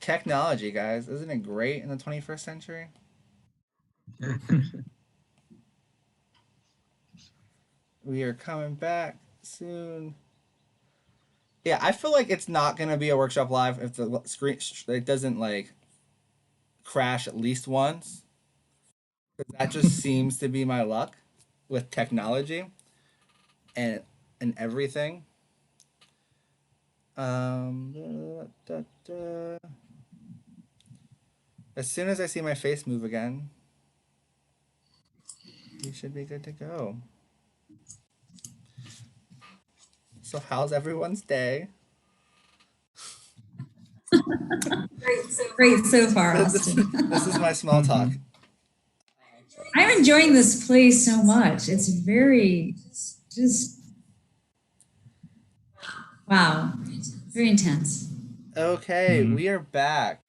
Technology, guys. Isn't it great in the 21st century? We are coming back soon. Yeah, I feel like it's not going to be a workshop live if the screen it doesn't like crash at least once. That just seems to be my luck with technology and everything. Da, da. As soon as I see my face move again, we should be good to go. So how's everyone's day? Great so far, Austin. This is my small talk. I'm enjoying this play so much. It's very, just, wow, very intense. Okay, we are back,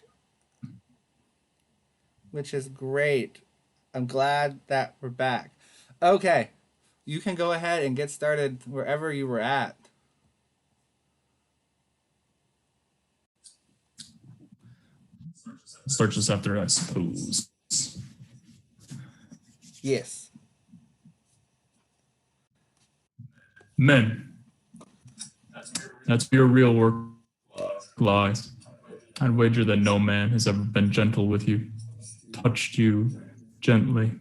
which is great. I'm glad that we're back. Okay, you can go ahead and get started wherever you were at. Start just after, I suppose. Yes. Men, that's where your real work lies. I'd wager that no man has ever been gentle with you, touched you gently,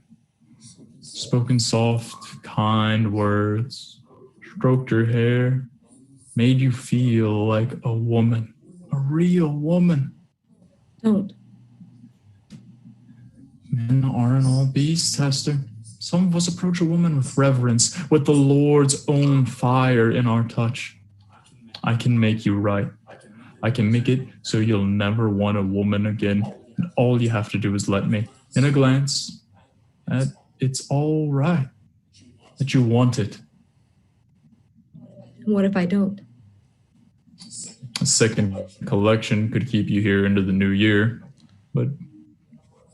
spoken soft, kind words, stroked your hair, made you feel like a woman, a real woman. Don't. Men aren't all beasts, Hester. Some of us approach a woman with reverence, with the Lord's own fire in our touch. I can make you right. I can make it so you'll never want a woman again. And all you have to do is let me, in a glance, that it's all right, that you want it. What if I don't? A second collection could keep you here into the new year. But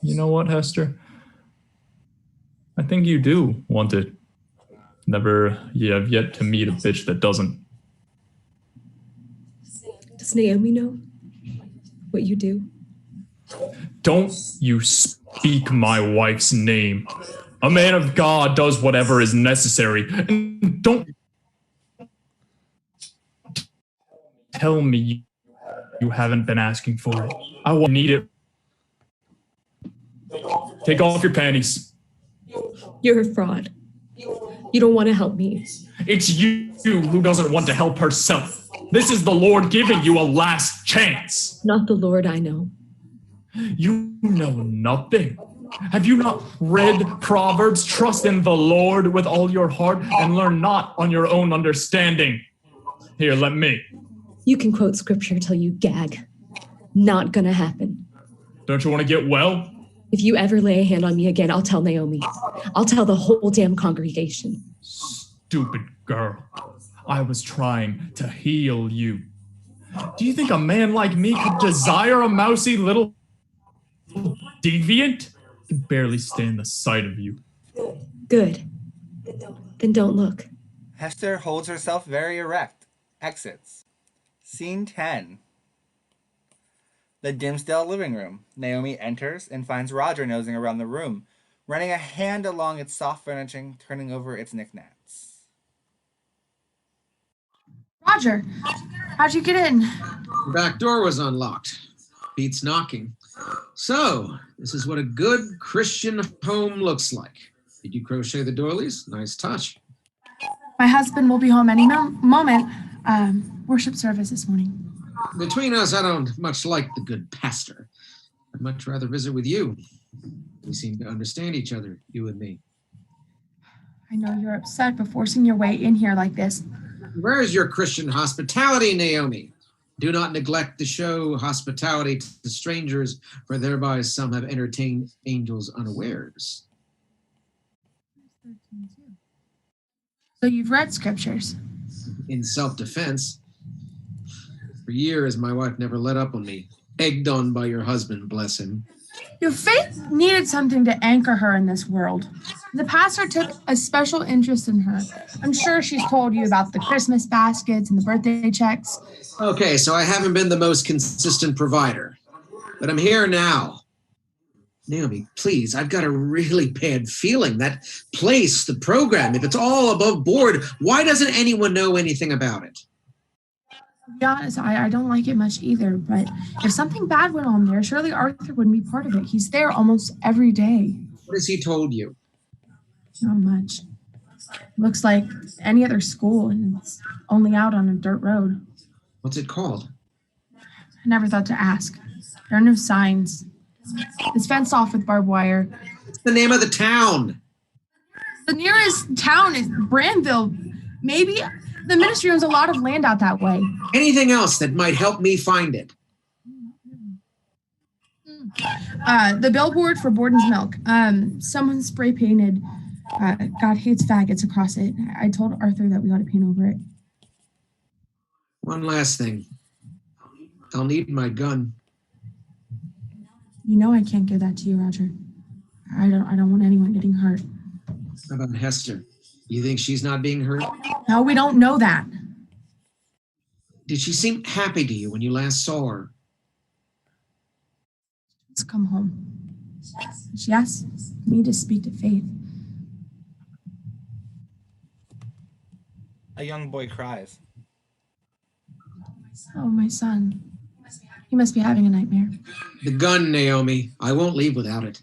you know what, Hester? I think you do want it. You have yet to meet a bitch that doesn't. Does Naomi know what you do? Don't you speak my wife's name. A man of God does whatever is necessary. And don't tell me you haven't been asking for it. I won't need it. Take off your panties. You're a fraud. You don't want to help me. It's you who doesn't want to help herself. This is the Lord giving you a last chance. Not the Lord I know. You know nothing. Have you not read Proverbs? Trust in the Lord with all your heart and learn not on your own understanding. Here, let me. You can quote scripture till you gag. Not gonna happen. Don't you want to get well? If you ever lay a hand on me again, I'll tell Naomi. I'll tell the whole damn congregation. Stupid girl. I was trying to heal you. Do you think a man like me could desire a mousy little deviant? I can barely stand the sight of you. Good. Then don't look. Hester holds herself very erect. Exits. Scene 10. The Dimmesdale living room. Naomi enters and finds Roger nosing around the room, running a hand along its soft furnishing, turning over its knickknacks. Roger, how'd you get in? The back door was unlocked. Beats knocking. So, this is what a good Christian home looks like. Did you crochet the doilies? Nice touch. My husband will be home any moment. Worship service this morning. Between us, I don't much like the good pastor. I'd much rather visit with you. We seem to understand each other, you and me. I know you're upset for forcing your way in here like this. Where is your Christian hospitality, Naomi? Do not neglect to show hospitality to strangers, for thereby some have entertained angels unawares. So you've read scriptures? In self-defense. For years, my wife never let up on me. Egged on by your husband, bless him. Your faith needed something to anchor her in this world. The pastor took a special interest in her. I'm sure she's told you about the Christmas baskets and the birthday checks. Okay, so I haven't been the most consistent provider. but I'm here now. Naomi, please, I've got a really bad feeling. That place, the program, if it's all above board, why doesn't anyone know anything about it? To be honest, I don't like it much either, but if something bad went on there, surely Arthur wouldn't be part of it. He's there almost every day. What has he told you? Not much. Looks like any other school, and it's only out on a dirt road. What's it called? I never thought to ask. There are no signs. It's fenced off with barbed wire. What's the name of the town? The nearest town is Branville. Maybe the ministry owns a lot of land out that way. Anything else that might help me find it? The billboard for Borden's Milk. Someone spray painted God hates faggots across it. I told Arthur that we ought to paint over it. One last thing. I'll need my gun. You know I can't give that to you, Roger. I don't want anyone getting hurt. How about Hester? You think she's not being hurt? No, we don't know that. Did she seem happy to you when you last saw her? Let's come home. She asked me to speak to Faith. A young boy cries. Oh, my son. He must be having a nightmare. The gun, Naomi. I won't leave without it.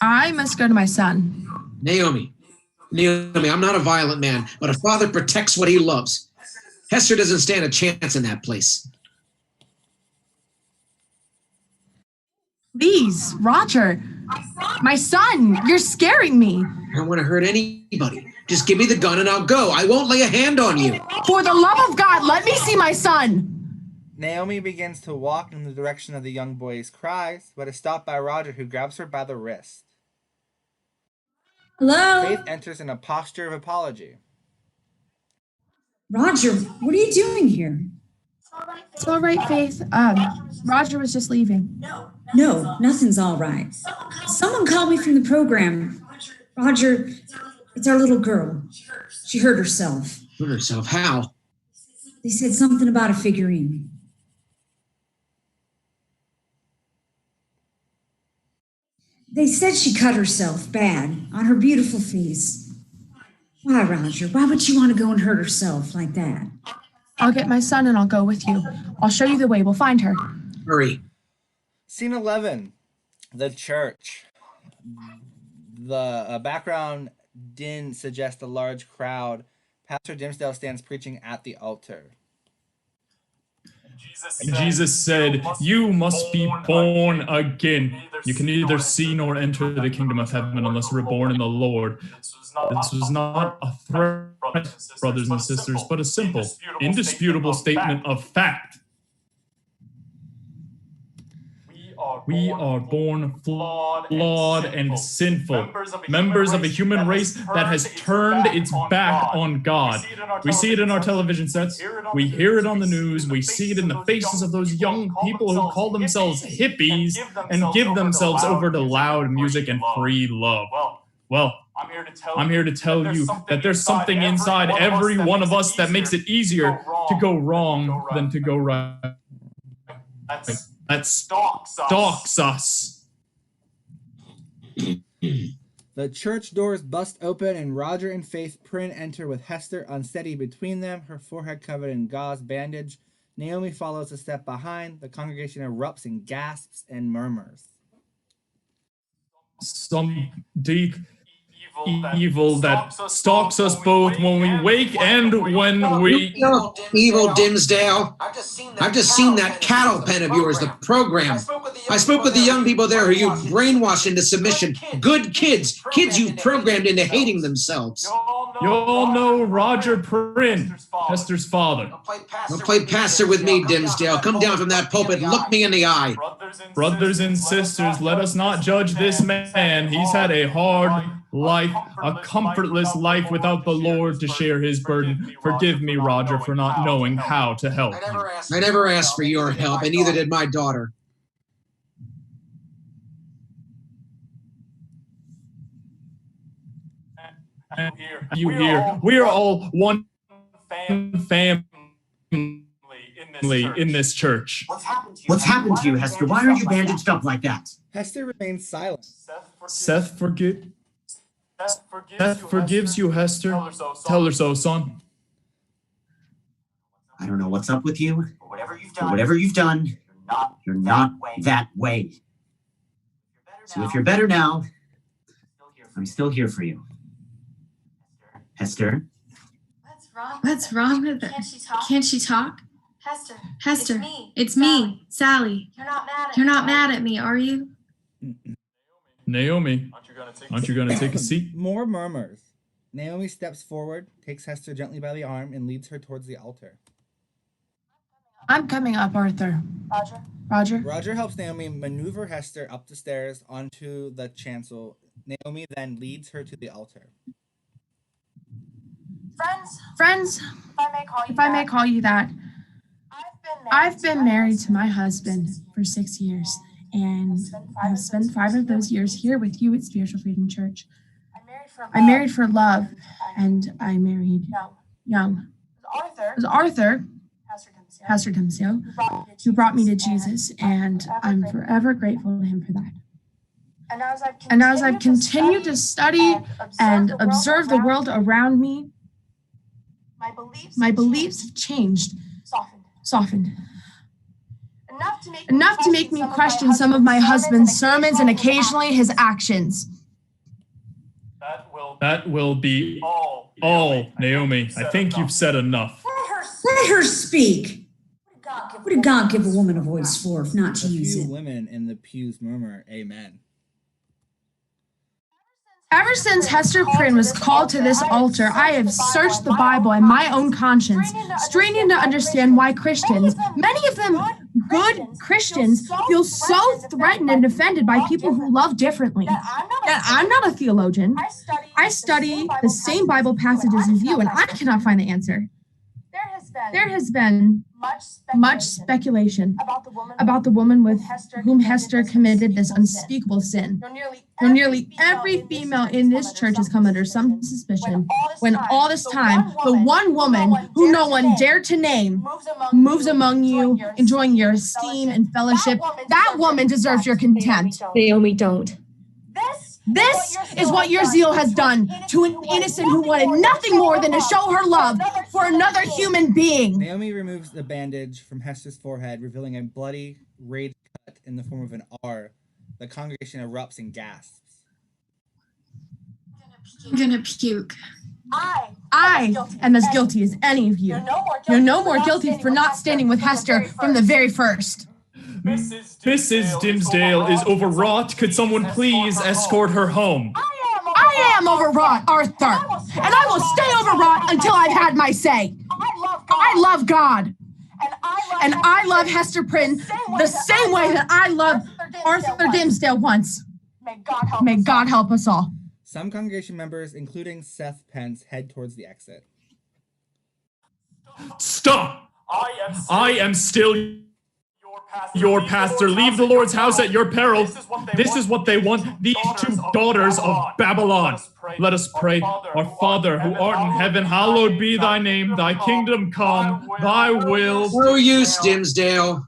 I must go to my son. Naomi, I'm not a violent man, but a father protects what he loves. Hester doesn't stand a chance in that place. Please, Roger. My son, you're scaring me. I don't want to hurt anybody. Just give me the gun and I'll go. I won't lay a hand on you. For the love of God, let me see my son. Naomi begins to walk in the direction of the young boy's cries, but is stopped by Roger, who grabs her by the wrist. Hello? Faith enters in a posture of apology. Roger, what are you doing here? It's all right, Faith. Roger was just leaving. No, nothing's all right. Someone called me from the program. Roger, it's our little girl. She hurt herself. Hurt herself? How? They said something about a figurine. They said she cut herself bad on her beautiful face. Why, Roger? Why would she want to go and hurt herself like that? I'll get my son and I'll go with you. I'll show you the way. We'll find her. Hurry. Scene 11. The church. The background din suggests a large crowd. Pastor Dimmesdale stands preaching at the altar. And Jesus said, "You must be born again. You can neither see nor enter the kingdom of heaven unless you are born in the Lord." This was not a threat, brothers and sisters, but a simple, indisputable statement of fact. We are born flawed and sinful, members of a human race that has turned its back on God. We see it in our television sets, we hear it on the news, we see it in the faces of those young people who call themselves hippies and give themselves over to loud music and free love. Well, I'm here to tell you that there's something inside every one of us that makes it easier to go wrong than to go right. That stalks us. The church doors bust open and Roger and Faith Prynne enter with Hester unsteady between them, her forehead covered in gauze bandage. Naomi follows a step behind. The congregation erupts in gasps and murmurs. Some deep evil that stalks us both when we wake and when we... Evil Dimmesdale. I've just seen that cattle pen of yours, the program. I spoke with the young people there who you brainwashed into submission. Good kids. Kids you programmed into hating themselves. You all know Roger Prynne, Hester's father. Don't play pastor with me, Dimmesdale. Come down from that pulpit and look me in the eye. Brothers and sisters, let us not judge this man. He's had a hard life, a comfortless life without the Lord to share his burden. Forgive me, Roger, for not knowing how to help you. I never asked for your help, and neither did my daughter. You hear? We are all one family in this church. What's happened to you, Hester? Why are you bandaged up like that? Hester remains silent. Seth forgives you, Hester. Tell her so, son. I don't know what's up with you, but whatever you've done, you're not that way. So if you're better now, I'm still here for you. Hester? What's wrong with her? Can't she talk? Hester, it's me, Sally. You're not mad at me, are you? Naomi, aren't you gonna take a seat? More murmurs. Naomi steps forward, takes Hester gently by the arm, and leads her towards the altar. I'm coming up, Arthur. Roger? Roger helps Naomi maneuver Hester up the stairs onto the chancel. Naomi then leads her to the altar. Friends, if I may call you that, I've been married to my husband for 6 years, and I've spent 5 of those years here with you at Spiritual Freedom Church. I married for love, and I married young. It was Arthur, Pastor Dimmesdale, who brought me to Jesus, and I'm forever grateful to him for that. And as I've continued to study and observe the world around me, my beliefs have changed, softened. Enough to make me question some of my husband's sermons and occasionally his actions. That will be all, Naomi. I think you've said enough. Let her speak. What did God give a woman a voice for if not to use A it? few women in the pews murmur, "Amen." Ever since Hester Prynne was called to this altar, I have searched the Bible and my own conscience, straining to understand why Christians, many of them good Christians, feel so threatened and offended by people who love differently. Yet I'm not a theologian. I study the same Bible passages as you, and I cannot find the answer. There has been much speculation about the woman with whom Hester committed this unspeakable sin. Though nearly every female in this church has come under some suspicion, when all this time, the one woman who no one dared to name moves among you, enjoying your esteem and fellowship, that woman deserves your contempt. Naomi, don't. This is what your zeal has done to an innocent who wanted nothing more than to show her love for another human being. Naomi removes the bandage from Hester's forehead, revealing a bloody, raised cut in the form of an R. The congregation erupts and gasps. I'm gonna puke. I am as guilty as any of you. You're no more guilty for not standing with Hester from the very first. Mrs. Dimmesdale is overwrought. Could someone please escort her home? I am overwrought, Arthur, and I will stay overwrought until I've had my say. I love God, and I love Hester Prynne the same way that I loved Arthur Dimmesdale once. May God help us all. Some congregation members, including Seth Pence, head towards the exit. Stop! I am still your pastor. Leave the Lord's house at your peril. This is what they want. These 2 daughters of Babylon. Let us pray. Our Father, who art in heaven, hallowed be thy name. Thy kingdom come. Thy will. No use, Dimmesdale.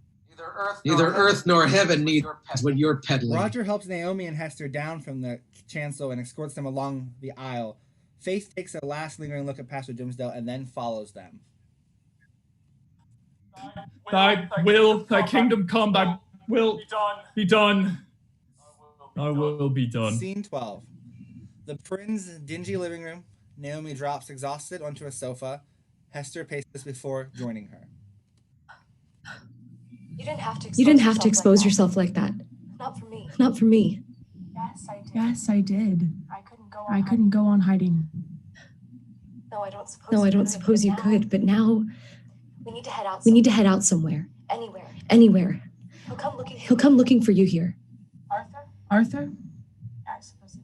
Neither earth nor heaven needs what you're peddling. Roger helps Naomi and Hester down from the chancel and escorts them along the aisle. Faith takes a last lingering look at Pastor Dimmesdale and then follows them. Thy will, thy kingdom come, thy will be done. Thy will be done. Scene 12. The Prynne's dingy living room. Naomi drops exhausted onto a sofa. Hester paces before joining her. You didn't have to expose yourself like that. Not for me. Yes, I did. I couldn't go on hiding. No, I don't suppose you could, but now we need to head out somewhere. Anywhere. He'll come looking for you here. Arthur?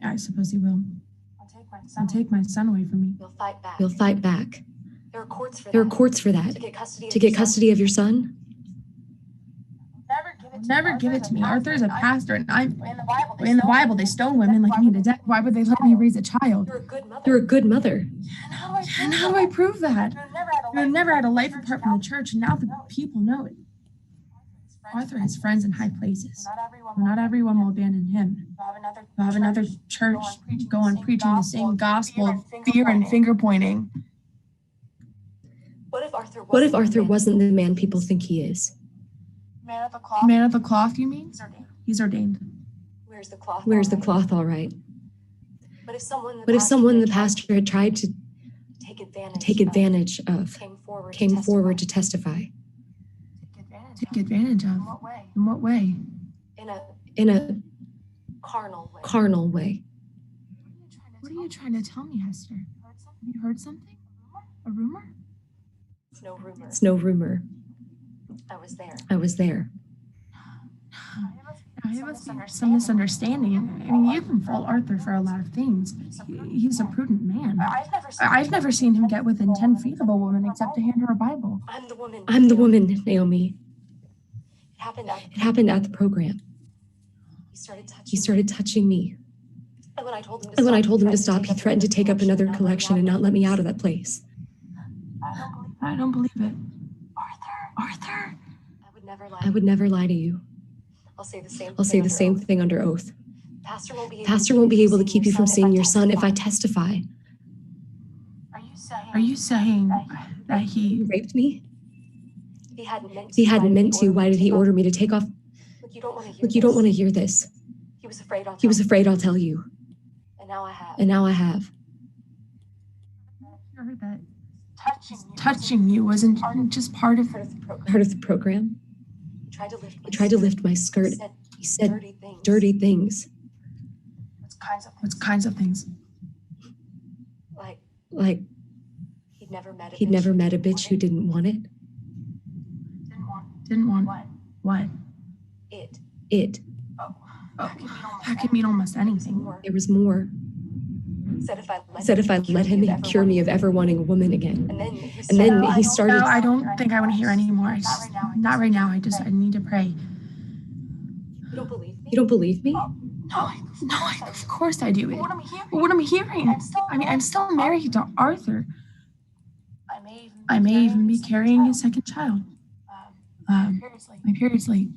I suppose he will. I'll take my son away from me. You'll fight back. There are courts for that. To get custody of your son? Never give it to me. Arthur's a pastor, and in the Bible they stone women like me to death. Why would they let me raise a child? You're a good mother. And how do I prove that? I've never had a life apart from the church, and now the people know it. Arthur has friends in high places. Not everyone will abandon him. You'll have another church go on preaching the same gospel of fear and finger pointing. What if Arthur wasn't the man people think he is? Man of the cloth, you mean? He's ordained. Where's the cloth, all right? But if someone the pastor had tried to take advantage of came forward to testify? Take advantage of? In what way? In a carnal way. What are you trying to tell me, Hester? Have you heard something? A rumor? It's no rumor. I was there. I have some misunderstanding. I mean, you can fault Arthur for a lot of things. He's a prudent man. I've never seen him get within 10 feet of a woman except to hand her a Bible. I'm the woman, Naomi. It happened at the program. He started touching me. And when I told him to stop, he threatened to take up another collection and not let me out of that place. I don't believe it. Arthur? I would never lie to you. I'll say the same thing under oath. Pastor won't be able to keep you from seeing your son if I testify. Are you saying that he raped me? If he hadn't meant to, why did he order me to take off? Look, you don't want to hear this. He was afraid I'll tell you. And now I have. I heard that touching you wasn't just part of the program. He tried to lift my skirt. He said dirty things. What kinds of things? Like he'd never met a bitch who didn't want it. Didn't want what? It. Oh, that could mean almost anything. There was more. Said if I let him, he'd cure me of ever wanting a woman again. And then he started. No, I don't think I want to hear anymore. Not right now. I need to pray. You don't believe me? No, of course I do. What I'm hearing. I mean, I'm still married to Arthur. I may even be carrying his second child. My period's late.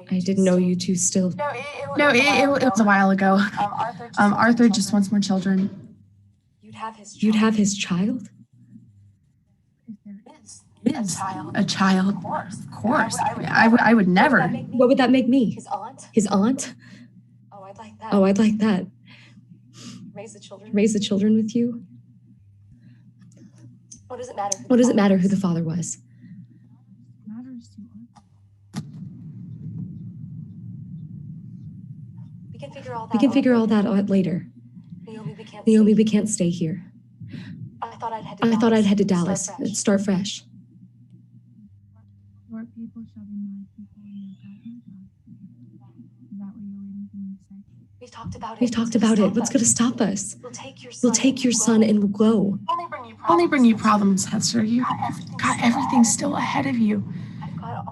I didn't know you two still. No, it was a while ago. Arthur just wants more children. You'd have his child? A child. Of course. I would never. What would that make me? His aunt? Oh, I'd like that. Raise the children with you? What does it matter who the father was? We can figure all that out later. Naomi, we can't stay here. I thought I'd head to Dallas and start fresh. Your people shall be my people and your God my God. Is that what you're waiting for me to say? We've talked about it. What's going to stop us? We'll take your son and we'll go. Only bring you problems, Hester. You got everything still ahead of you.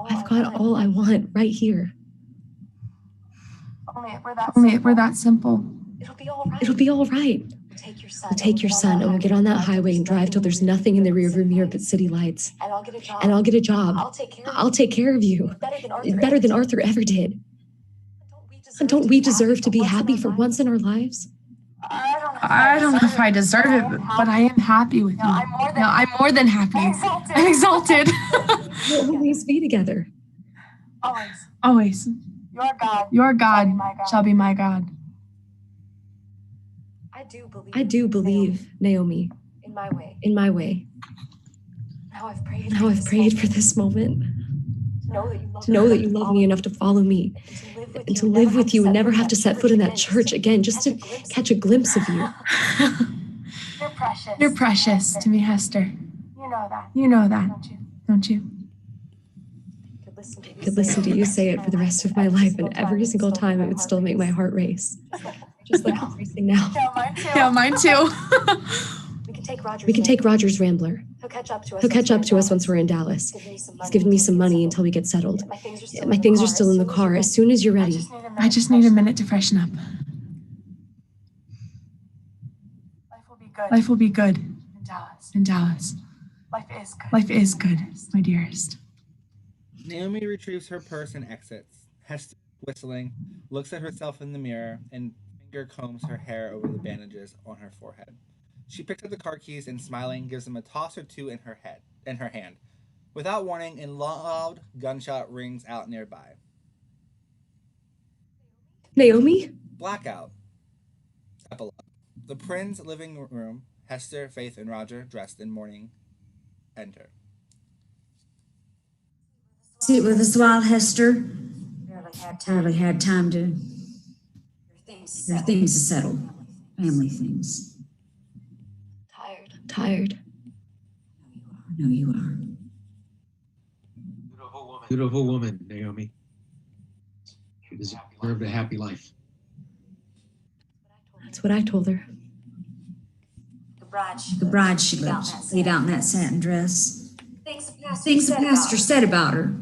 I've got all I want right here. Only if we're that simple. It'll be all right. We'll take your son and we'll get on that highway and drive till there's nothing in the rearview mirror but city lights. And I'll get a job. I'll take care of you. Better than Arthur ever did. And don't we deserve to be happy for once in our lives? I don't know if I deserve it, but I am happy with you. No, I'm more than happy. I'm exalted. We'll always be together. Always. Your God shall be my God. I do believe, Naomi. In my way. Now I've prayed for this moment. To know that you love me enough to follow me. And to live with you and never have to set foot in that church again, just to catch a glimpse of you. You're precious to me, Hester. You know that, don't you? I could listen to you say it for the rest of my life, and every single time it would still make my heart race. Just like it's racing now. Yeah, mine too. We can take Roger's Rambler. He'll catch up to us once we're in Dallas. He's given me some money until we get settled. My things are still in the car. As soon as you're ready. I just need a minute to freshen up. Life will be good in Dallas. Life is good, my dearest. Naomi retrieves her purse and exits. Hester, whistling, looks at herself in the mirror and finger combs her hair over the bandages on her forehead. She picks up the car keys and, smiling, gives them a toss or two in her hand. Without warning, a loud gunshot rings out nearby. Naomi? Blackout. Epilogue. The Prynne's living room. Hester, Faith, and Roger, dressed in mourning, enter. Sit with us a while, Hester. Barely had time to. There are things to settle. Family things. Tired. I know you are. Beautiful woman, Naomi. She deserved a happy life. That's what I told her. The bride she loved, laid out in that satin dress. Things the pastor said about her.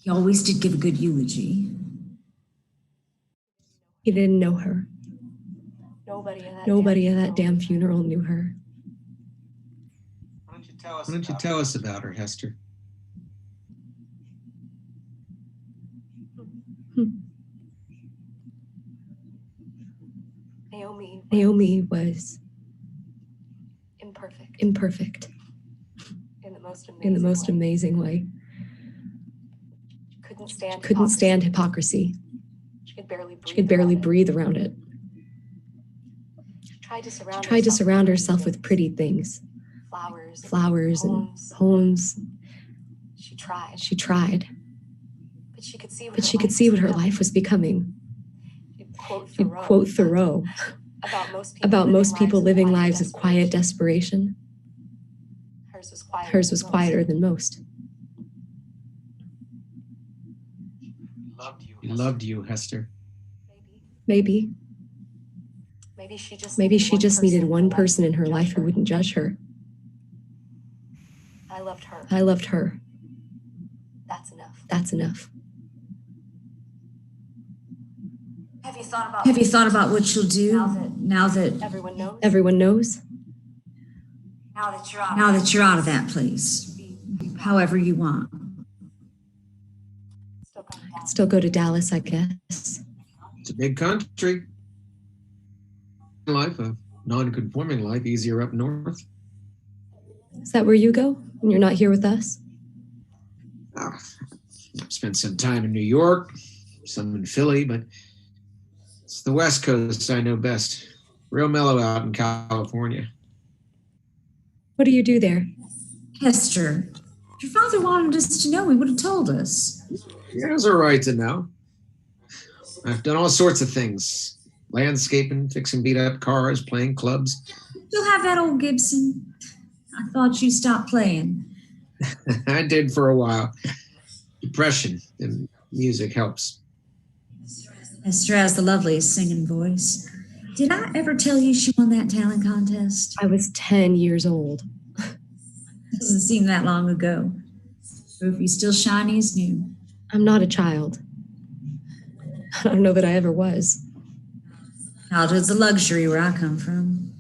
He always did give a good eulogy. He didn't know her. Nobody at that damn funeral knew her. Why don't you tell us about her, Hester? Naomi was imperfect in the most amazing way. Couldn't stand hypocrisy. She could barely breathe around it. She tried to surround herself with pretty things. Flowers and poems. She tried. But she could see what her life was becoming. She'd quote Thoreau about most people living lives of quiet desperation. Hers was quieter than most. He loved you, Hester. Maybe she just needed one person in her life who wouldn't judge her. I loved her. That's enough. Have you thought about what you'll do now that Everyone knows? now that you're out of that place? However you want. Still go to Dallas, I guess. It's a big country. Life, a non-conforming life, easier up north. Is that where you go when you're not here with us? I've spent some time in New York, some in Philly, but it's the West Coast I know best. Real mellow out in California. What do you do there? Hester, if your father wanted us to know, he would have told us. He has a right to know. I've done all sorts of things. Landscaping, fixing beat-up cars, playing clubs. You'll have that old Gibson. I thought you stopped playing. I did for a while. Depression and music helps. Hester has the loveliest singing voice. Did I ever tell you she won that talent contest? I was 10 years old. Doesn't seem that long ago. Ruby's still shiny as new. I'm not a child. I don't know that I ever was. Childhood's a luxury where I come from.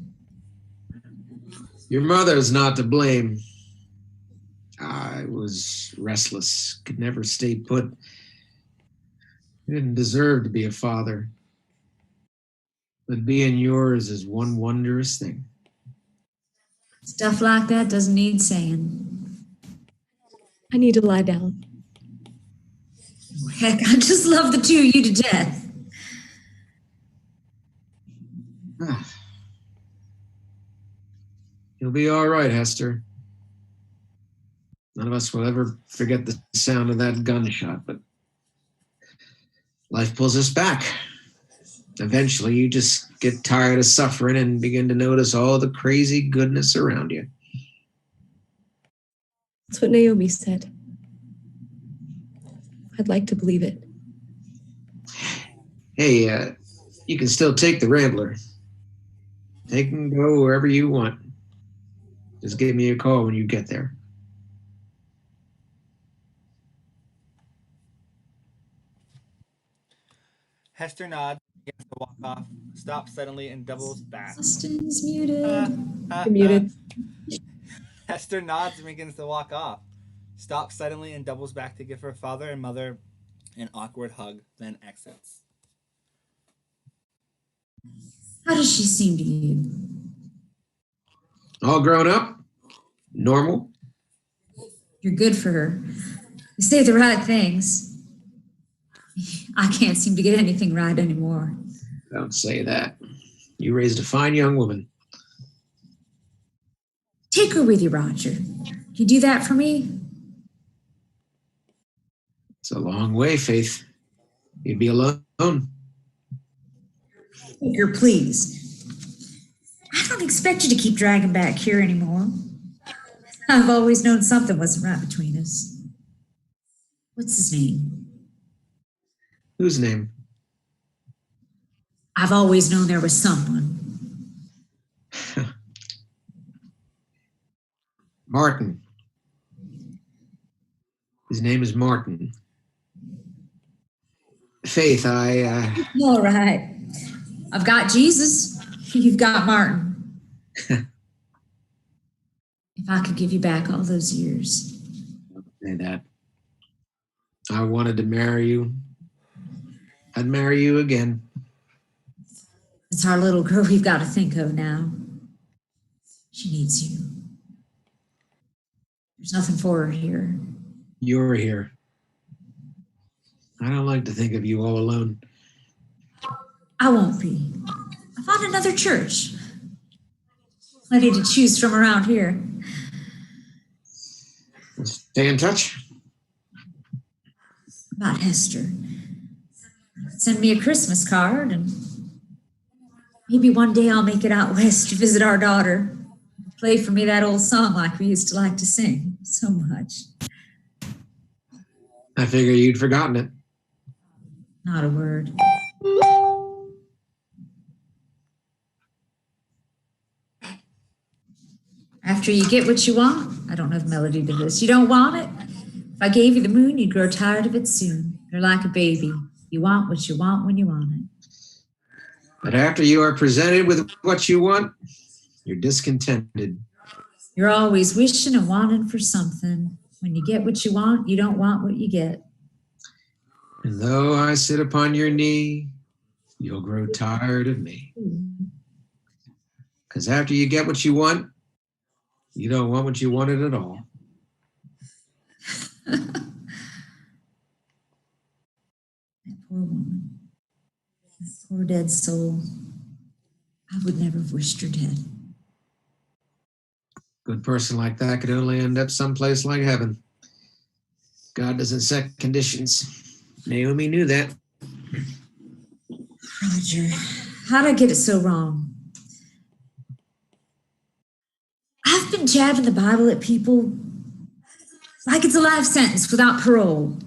Your mother's not to blame. I was restless, could never stay put. I didn't deserve to be a father. But being yours is one wondrous thing. Stuff like that doesn't need saying. I need to lie down. Heck, I just love the two of you to death. You'll be all right, Hester. None of us will ever forget the sound of that gunshot, but life pulls us back. Eventually, you just get tired of suffering and begin to notice all the crazy goodness around you. That's what Naomi said. I'd like to believe it. Hey, you can still take the Rambler. Take and go wherever you want. Just give me a call when you get there. Hester nods Begins to walk off, stops suddenly, and doubles back. Austin's muted. You're muted. Hester nods and begins to walk off, stops suddenly, and doubles back to give her father and mother an awkward hug, then exits. How does she seem to you? All grown up? Normal? You're good for her. You say the right things. I can't seem to get anything right anymore. Don't say that. You raised a fine young woman. Take her with you, Roger. Can you do that for me? It's a long way, Faith. You'd be alone. Take her, please. I don't expect you to keep dragging back here anymore. I've always known something wasn't right between us. What's his name? Whose name? I've always known there was someone. Martin. His name is Martin. Faith, All right. I've got Jesus. You've got Martin. If I could give you back all those years. Don't say that. I wanted to marry you. I'd marry you again. It's our little girl we've got to think of now. She needs you. There's nothing for her here. You're here. I don't like to think of you all alone. I won't be. I found another church. Plenty to choose from around here. Stay in touch. About Hester. Send me a Christmas card, and maybe one day I'll make it out west to visit our daughter. Play for me that old song like we used to like to sing so much. I figure you'd forgotten it. Not a word. After you get what you want, I don't have melody to this. You don't want it? If I gave you the moon, you'd grow tired of it soon. You're like a baby. You want what you want when you want it. But after you are presented with what you want, you're discontented. You're always wishing and wanting for something. When you get what you want, you don't want what you get. And though I sit upon your knee, you'll grow tired of me. Because after you get what you want, you don't want what you wanted at all. That poor woman. That poor dead soul. I would never have wished her dead. Good person like that could only end up someplace like heaven. God doesn't set conditions. Naomi knew that. Roger, how'd I get it so wrong? I've been jabbing the Bible at people like it's a life sentence without parole.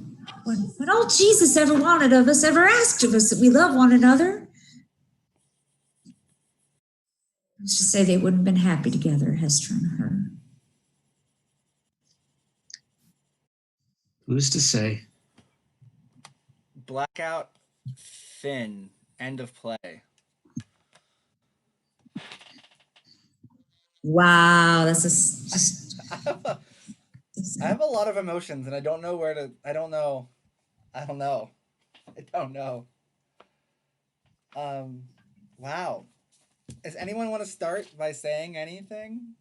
When all Jesus ever wanted of us, ever asked of us that we love one another, let's just say they wouldn't have been happy together, Hester and her. Who's to say? Blackout, Finn, end of play. Wow, that's just. I have a lot of emotions, and I don't know where to. I don't know. Wow. Does anyone want to start by saying anything?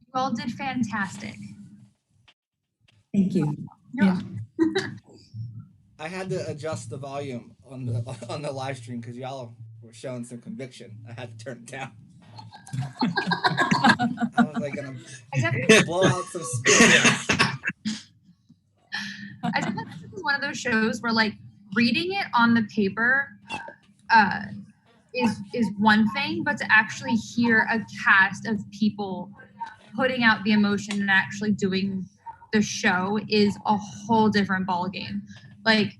You all did fantastic. Thank you. Yeah. I had to adjust the volume on the live stream because y'all were showing some conviction. I had to turn it down. I was like gonna blow out some speakers. I think that this is one of those shows where like reading it on the paper is one thing, but to actually hear a cast of people putting out the emotion and actually doing the show is a whole different ballgame. Like,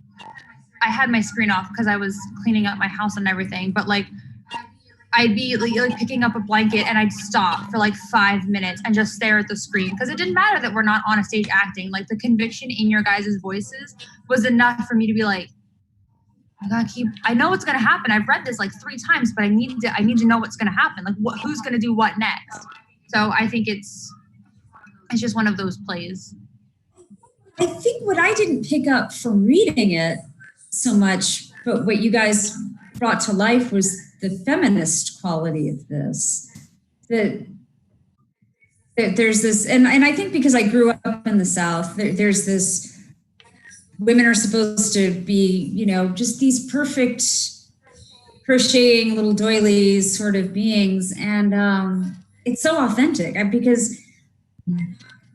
I had my screen off because I was cleaning up my house and everything, but like I'd be like picking up a blanket and I'd stop for like 5 minutes and just stare at the screen, because it didn't matter that we're not on a stage acting. Like, the conviction in your guys' voices was enough for me to be like, I know what's going to happen. I've read this like 3 times, but I need to know what's going to happen. Like, who's going to do what next? So I think it's just one of those plays. I think what I didn't pick up from reading it so much, but what you guys brought to life was the feminist quality of this. That there's this, and I think because I grew up in the South, there's this, women are supposed to be, you know, just these perfect crocheting little doilies sort of beings. And it's so authentic because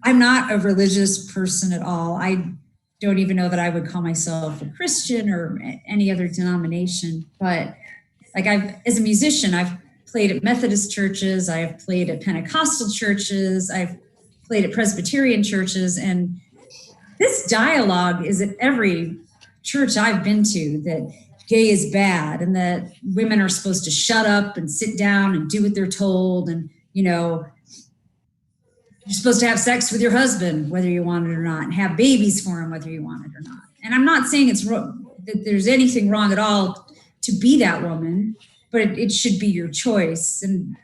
I'm not a religious person at all. I don't even know that I would call myself a Christian or any other denomination. But like, as a musician, I've played at Methodist churches, I've played at Pentecostal churches, I've played at Presbyterian churches, and this dialogue is at every church I've been to, that gay is bad and that women are supposed to shut up and sit down and do what they're told. And, you know, you're supposed to have sex with your husband, whether you want it or not, and have babies for him, whether you want it or not. And I'm not saying it's wrong, that there's anything wrong at all to be that woman, but it should be your choice. And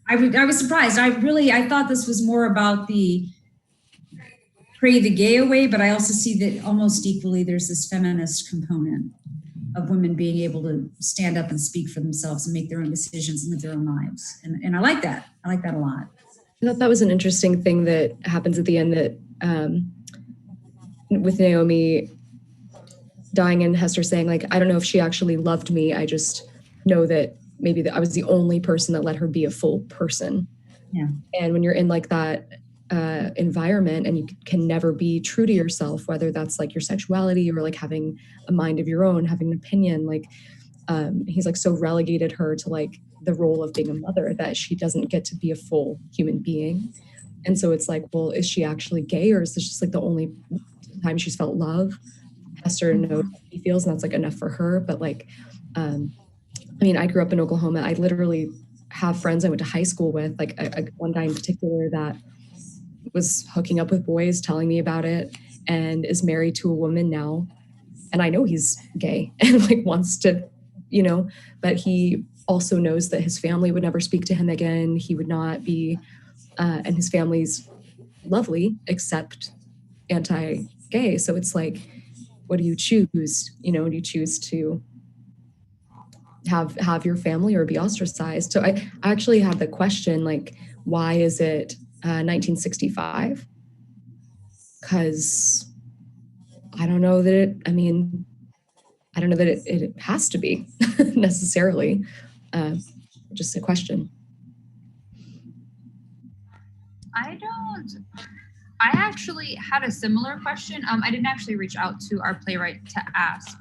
I was surprised. I thought this was more about the pray the gay away, but I also see that almost equally there's this feminist component of women being able to stand up and speak for themselves and make their own decisions and live their own lives. And I like that. I like that a lot. I thought that was an interesting thing that happens at the end, that with Naomi dying and Hester saying, like, I don't know if she actually loved me. I just know that maybe I was the only person that let her be a full person. Yeah. And when you're in like that environment and you can never be true to yourself, whether that's like your sexuality or like having a mind of your own, having an opinion, like he's like so relegated her to like the role of being a mother that she doesn't get to be a full human being. And so it's like, well, is she actually gay, or is this just like the only time she's felt love? Hester knows how he feels, and that's like enough for her. But like, I mean, I grew up in Oklahoma. I literally have friends I went to high school with, like one guy in particular that was hooking up with boys, telling me about it, and is married to a woman now. And I know he's gay and like wants to, you know, but he also knows that his family would never speak to him again. He would not be, and his family's lovely except anti-gay. So it's like, what do you choose? You know, do you choose to have your family or be ostracized? So I actually have the question, like, why is it 1965? Because I don't know that it has to be necessarily. Just a question. I actually had a similar question. I didn't actually reach out to our playwright to ask.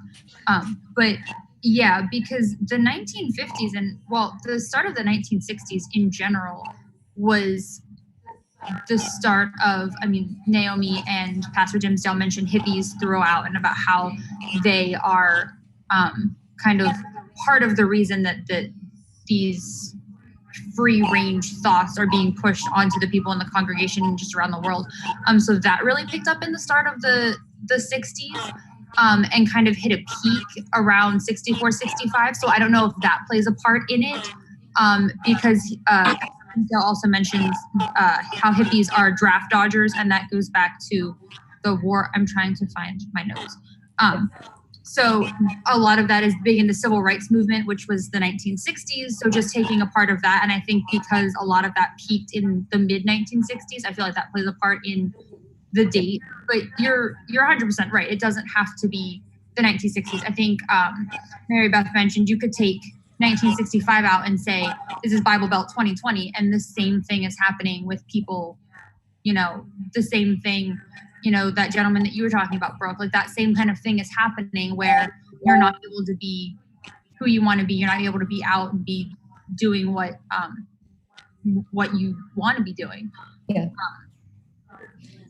But yeah, because the 1950s and, well, the start of the 1960s in general was the start of, I mean, Naomi and Pastor Dimmesdale mentioned hippies throughout, and about how they are kind of part of the reason that these free range thoughts are being pushed onto the people in the congregation and just around the world. So that really picked up in the start of the 60s and kind of hit a peak around 64, 65. So I don't know if that plays a part in it because Dale also mentions how hippies are draft dodgers, and that goes back to the war. I'm trying to find my notes. So a lot of that is big in the civil rights movement, which was the 1960s. So just taking a part of that. And I think because a lot of that peaked in the mid 1960s, I feel like that plays a part in the date. But you're 100% right. It doesn't have to be the 1960s. I think Mary Beth mentioned you could take 1965 out and say, this is Bible Belt 2020. And the same thing is happening with people, you know, the same thing, you know, that gentleman that you were talking about, Brooke, like that same kind of thing is happening where you're not able to be who you want to be. You're not able to be out and be doing what you want to be doing. Yeah.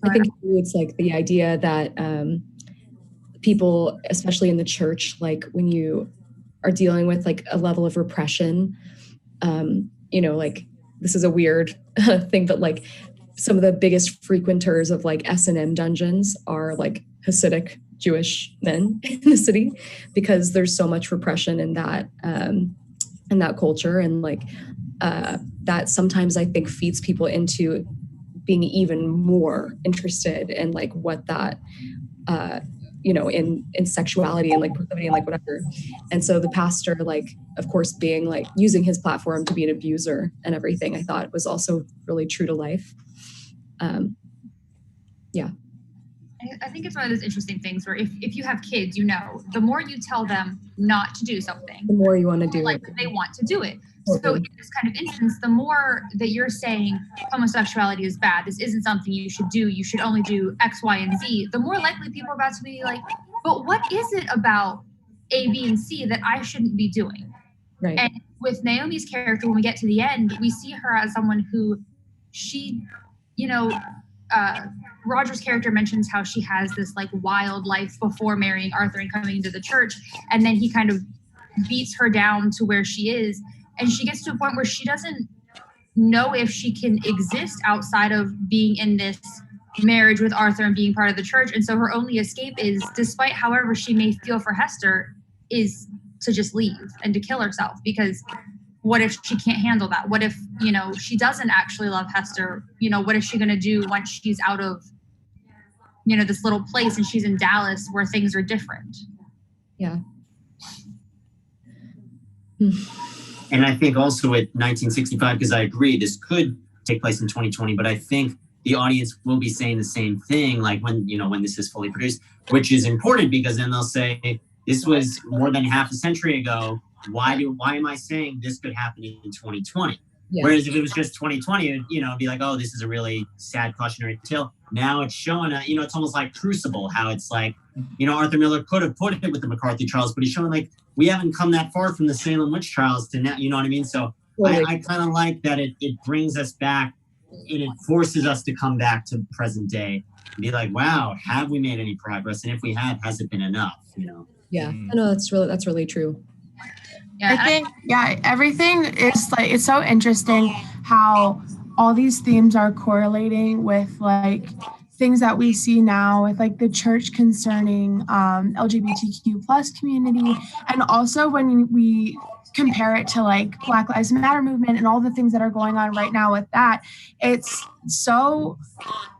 I think it's like the idea that people, especially in the church, like when you are dealing with like a level of repression, like this is a weird thing, but like some of the biggest frequenters of like S&M dungeons are like Hasidic Jewish men in the city, because there's so much repression in that culture, and like that sometimes I think feeds people into being even more interested in like what that in sexuality and like proclivity and like whatever. And so the pastor, like, of course, being like using his platform to be an abuser and everything, I thought was also really true to life. I think it's one of those interesting things where if you have kids, the more you tell them not to do something, the more you want to do it. They want to do it. So in this kind of instance, the more that you're saying homosexuality is bad, this isn't something you should do, you should only do X, Y, and Z, the more likely people are about to be like, but what is it about A, B, and C that I shouldn't be doing? Right. And with Naomi's character, when we get to the end, we see her as someone who Roger's character mentions how she has this like wild life before marrying Arthur and coming into the church, and then he kind of beats her down to where she is, and she gets to a point where she doesn't know if she can exist outside of being in this marriage with Arthur and being part of the church. And so her only escape is, despite however she may feel for Hester, is to just leave and to kill herself, because what if she can't handle that? What if, she doesn't actually love Hester? What is she going to do once she's out of, this little place and she's in Dallas where things are different? Yeah. And I think also with 1965, because I agree, this could take place in 2020, but I think the audience will be saying the same thing, like when this is fully produced, which is important, because then they'll say, this was more than half a century ago. Why am I saying this could happen in 2020? Yeah. Whereas if it was just 2020, it'd be like, oh, this is a really sad cautionary tale. Now it's showing, it's almost like Crucible, how it's like, Arthur Miller could have put it with the McCarthy trials, but he's showing like, we haven't come that far from the Salem witch trials to now, you know what I mean? So I kind of like that it brings us back, and it forces us to come back to present day and be like, wow, have we made any progress? And if we have, has it been enough? Yeah, I know that's really true. Yeah, I think, everything is like, it's so interesting how all these themes are correlating with like things that we see now with like the church concerning LGBTQ plus community. And also when we compare it to like Black Lives Matter movement and all the things that are going on right now with that, it's so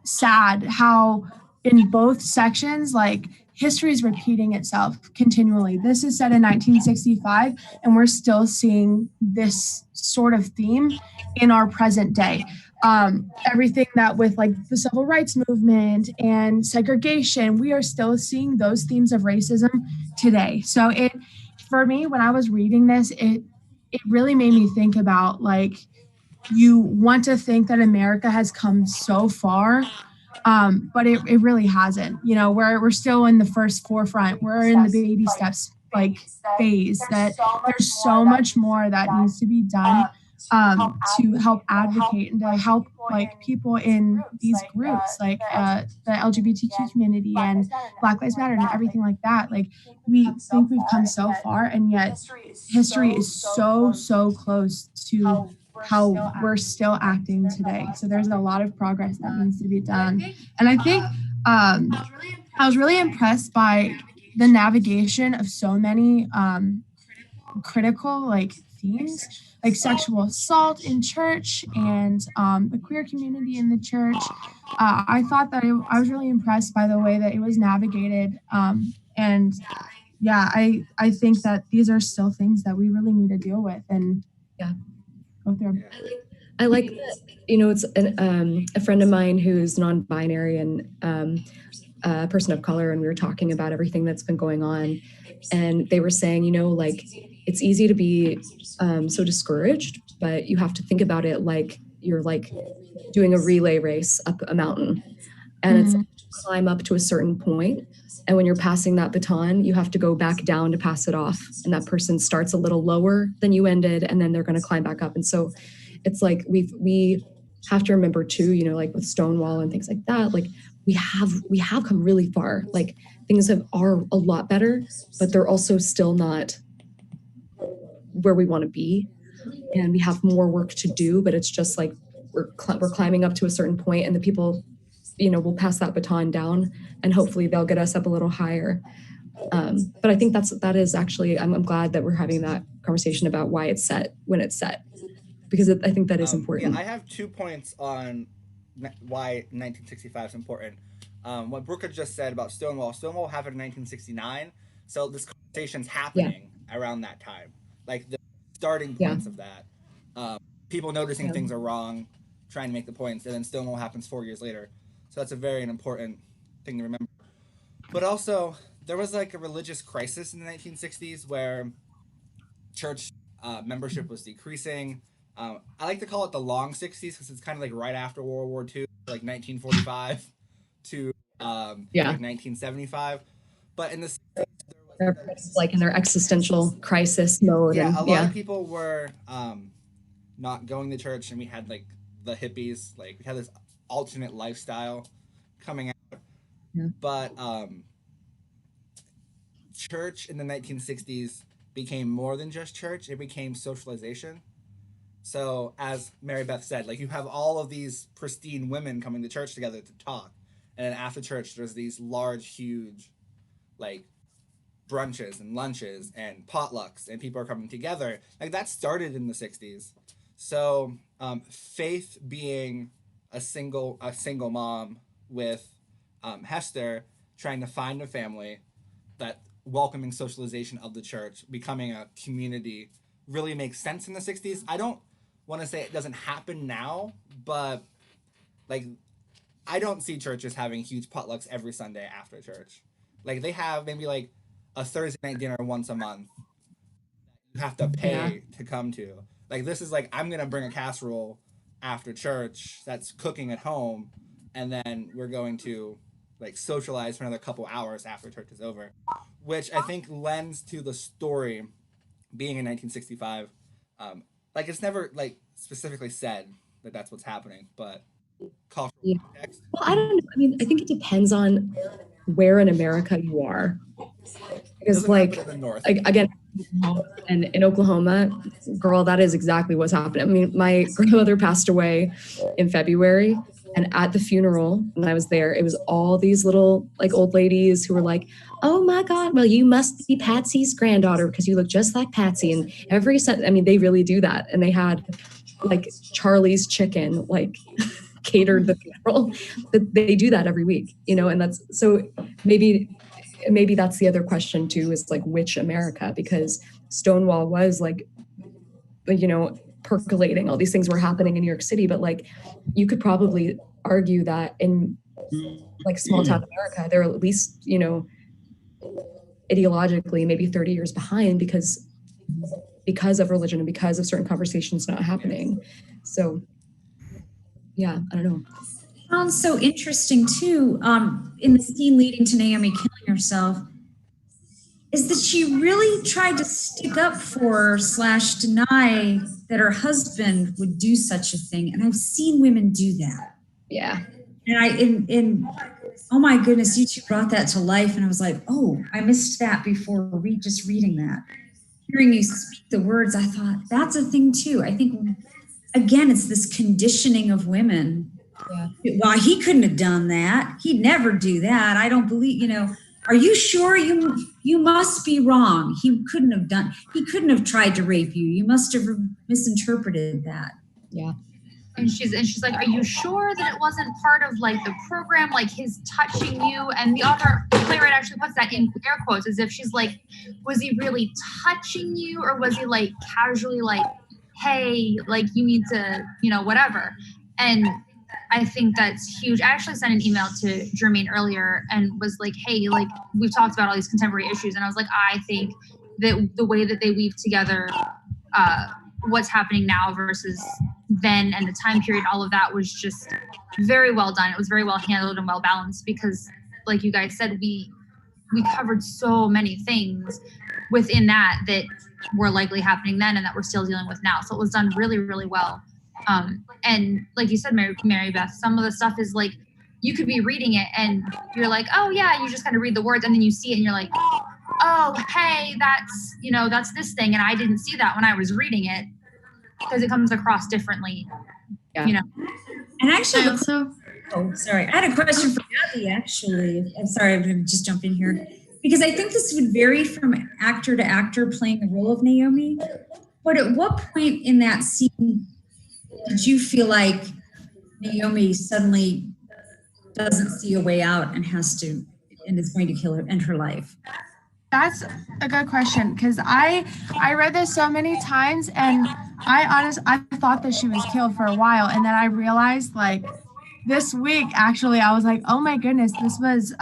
sad how in both sections, like history is repeating itself continually. This is set in 1965, and we're still seeing this sort of theme in our present day. Everything that with like the civil rights movement and segregation, we are still seeing those themes of racism today. So for me, when I was reading this, it really made me think about like, you want to think that America has come so far, but it really hasn't. We're still in the first forefront. We're in the baby steps like phase, that there's so much more that needs to be done to help advocate and to help like people in these groups, like the LGBTQ community and Black Lives Matter and everything like that. Like we think we've come so far, and yet history is so close to how we're still acting today. So there's a lot of progress that needs to be done. And I think I was really impressed by the navigation of so many critical like themes, like sexual assault in church and the queer community in the church. I thought that I was really impressed by the way that it was navigated. And yeah, I think that these are still things that we really need to deal with and go through. I like that, it's a friend of mine who's non-binary and a person of color, and we were talking about everything that's been going on, and they were saying, like, it's easy to be so discouraged, but you have to think about it like you're like doing a relay race up a mountain, and it's like climb up to a certain point, and when you're passing that baton, you have to go back down to pass it off, and that person starts a little lower than you ended, and then they're going to climb back up. And so it's like we have to remember too, like with Stonewall and things like that, like we have come really far. Like things are a lot better, but they're also still not where we want to be. and we have more work to do, but it's just like we're climbing up to a certain point, and the people, will pass that baton down, and hopefully they'll get us up a little higher. But I think that is actually, I'm glad that we're having that conversation about why it's set when it's set, because I think that is important. Yeah, I have 2 points on why 1965 is important. What Brooke had just said about Stonewall. Stonewall happened in 1969, so this conversation's happening around that time. Like the starting points of that. People noticing things are wrong, trying to make the points, and then Stonewall happens 4 years later. So that's a very important thing to remember. But also, there was like a religious crisis in the 1960s where church membership was decreasing. I like to call it the long 60s because it's kind of like right after World War II, like 1945 to like 1975. But in the 60s, they're like in their existential crisis mode. Yeah, a lot of people were not going to church, and we had like the hippies, like we had this alternate lifestyle coming out. Yeah. But church in the 1960s became more than just church. It became socialization. So as Mary Beth said, like you have all of these pristine women coming to church together to talk. And then after church, there's these large, huge, like brunches and lunches and potlucks, and people are coming together. Like that started in the 60s. So Faith being a single mom with Hester trying to find a family, that welcoming socialization of the church, becoming a community, really makes sense in the 60s. I don't want to say it doesn't happen now, but like I don't see churches having huge potlucks every Sunday after church. Like they have maybe like a Thursday night dinner once a month you have to pay to come to. Like this is like, I'm going to bring a casserole after church that's cooking at home, and then we're going to like socialize for another couple hours after church is over, which I think lends to the story being in 1965. Like it's never like specifically said that that's what's happening, but cultural context. Well, I don't know. I mean, I think it depends on where in America you are. Because like again, and in Oklahoma, girl, that is exactly what's happening. I mean, my grandmother passed away in February, and at the funeral, when I was there, it was all these little like old ladies who were like, "Oh my God, well, you must be Patsy's granddaughter because you look just like Patsy." And they really do that. And they had like Charlie's Chicken, like catered the funeral. But they do that every week, and that's so maybe that's the other question too, is like which America, because Stonewall was like, percolating, all these things were happening in New York City, but like you could probably argue that in like small town America, they're at least, ideologically maybe 30 years behind because of religion and because of certain conversations not happening. So yeah, I don't know. Sounds so interesting too, in the scene leading to Naomi killing herself, is that she really tried to stick up for / deny that her husband would do such a thing. And I've seen women do that. Yeah. And oh my goodness, you two brought that to life. And I was like, oh, I missed that before just reading that. Hearing you speak the words, I thought that's a thing too. I think, again, it's this conditioning of women. Yeah. Well, he couldn't have done that. He'd never do that. I don't believe, are you sure? You must be wrong. He couldn't have tried to rape you. You must have misinterpreted that. Yeah. And she's like, are you sure that it wasn't part of like the program, like his touching you? And the other playwright actually puts that in air quotes as if she's like, was he really touching you? Or was he like casually like, hey, like you need to, whatever. And I think that's huge. I actually sent an email to Germaine earlier and was like, hey, like we've talked about all these contemporary issues. And I was like, I think that the way that they weave together what's happening now versus then and the time period, all of that was just very well done. It was very well handled and well balanced because like you guys said, we covered so many things within that were likely happening then and that we're still dealing with now. So it was done really, really well. And like you said, Mary Beth, some of the stuff is like, you could be reading it and you're like, oh yeah, you just kind of read the words and then you see it and you're like, oh, hey, that's this thing. And I didn't see that when I was reading it. because it comes across differently. Yeah. You know. And actually, I also oh, sorry. I had a question for Abby, actually. I'm sorry, I'm going to just jump in here. Because I think this would vary from actor to actor playing the role of Naomi. But at what point in that scene did you feel like Naomi suddenly doesn't see a way out and is going to end her life? That's a good question, because I read this so many times, and I thought that she was killed for a while, and then I realized, like, this week actually I was like, oh my goodness, this was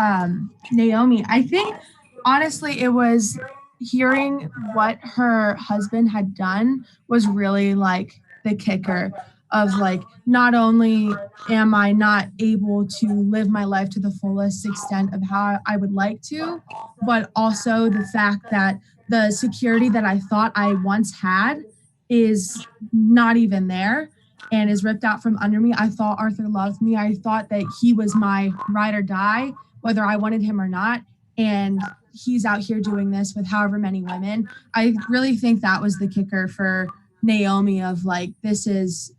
Naomi. I think honestly it was hearing what her husband had done was really like the kicker of like, not only am I not able to live my life to the fullest extent of how I would like to, but also the fact that the security that I thought I once had is not even there and is ripped out from under me. I thought Arthur loved me. I thought that he was my ride or die, whether I wanted him or not. And he's out here doing this with however many women. I really think that was the kicker for Naomi of like, this is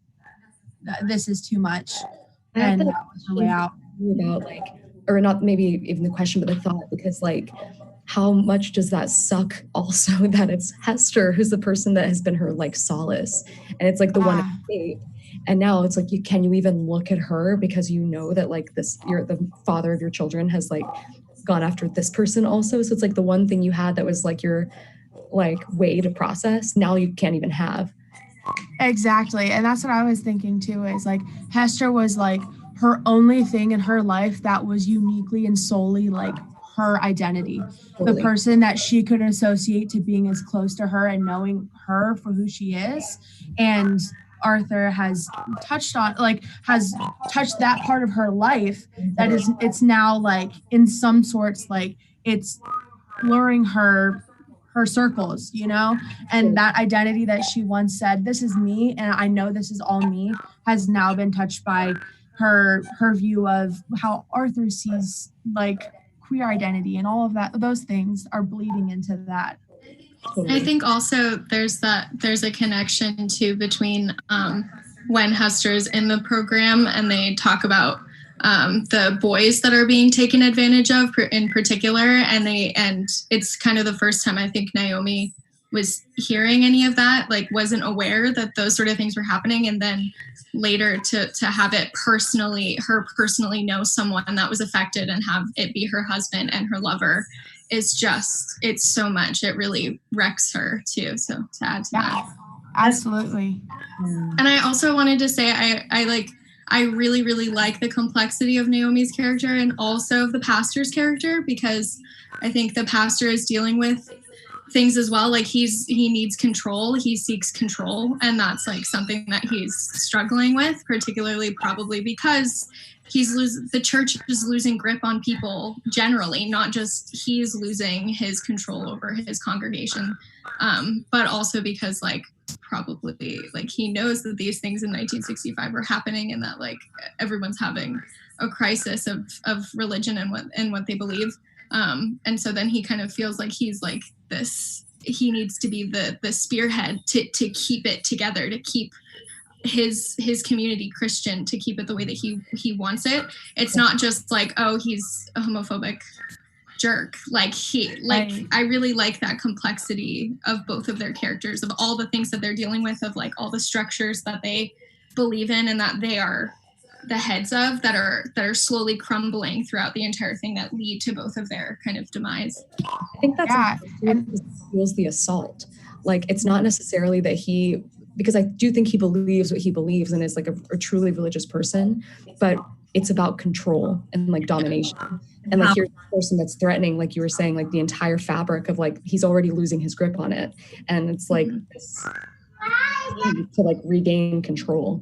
too much. And that was her way out. About like, or not maybe even the question, but the thought, because like, how much does that suck also that it's Hester who's the person that has been her like solace, and it's like the one escape. And now it's like, can you even look at her because you know that like you're the father of your children has like gone after this person also. So it's like the one thing you had that was like your like way to process, now you can't even have. Exactly. And that's what I was thinking too, is like Hester was like her only thing in her life that was uniquely and solely like her identity. Totally. The person that she could associate to being as close to her and knowing her for who she is. And Arthur has touched that part of her life that is, it's now like in some sorts, like it's blurring her circles, you know, and that identity that she once said, this is me and I know this is all me, has now been touched by her view of how Arthur sees like queer identity, and all of that, those things are bleeding into that. I think also there's a connection too between when Hester's in the program and they talk about the boys that are being taken advantage of in particular, and it's kind of the first time I think Naomi was hearing any of that, like wasn't aware that those sort of things were happening, and then later to have it personally know someone that was affected and have it be her husband and her lover is just, it's so much, it really wrecks her too. So to add to that. Absolutely. And I also wanted to say I really, really like the complexity of Naomi's character and also of the pastor's character, because I think the pastor is dealing with things as well. Like he needs control. He seeks control. And that's like something that he's struggling with, particularly probably because the church is losing grip on people generally, not just he's losing his control over his congregation, but also because like probably like he knows that these things in 1965 were happening and that like everyone's having a crisis of religion and what they believe. And so then he kind of feels like he's like this, he needs to be the spearhead to keep it together, to keep his community Christian, to keep it the way that he wants it. It's not just like, oh, he's a homophobic jerk. I really like that complexity of both of their characters, of all the things that they're dealing with, of like all the structures that they believe in and that they are the heads of, that are slowly crumbling throughout the entire thing, that lead to both of their kind of demise. I think that's fuels the assault. Like it's not necessarily that because I do think he believes what he believes and is like a truly religious person, but it's about control and like domination. And like here's the person that's threatening, like you were saying, like the entire fabric of like, he's already losing his grip on it. And it's like this, to like regain control.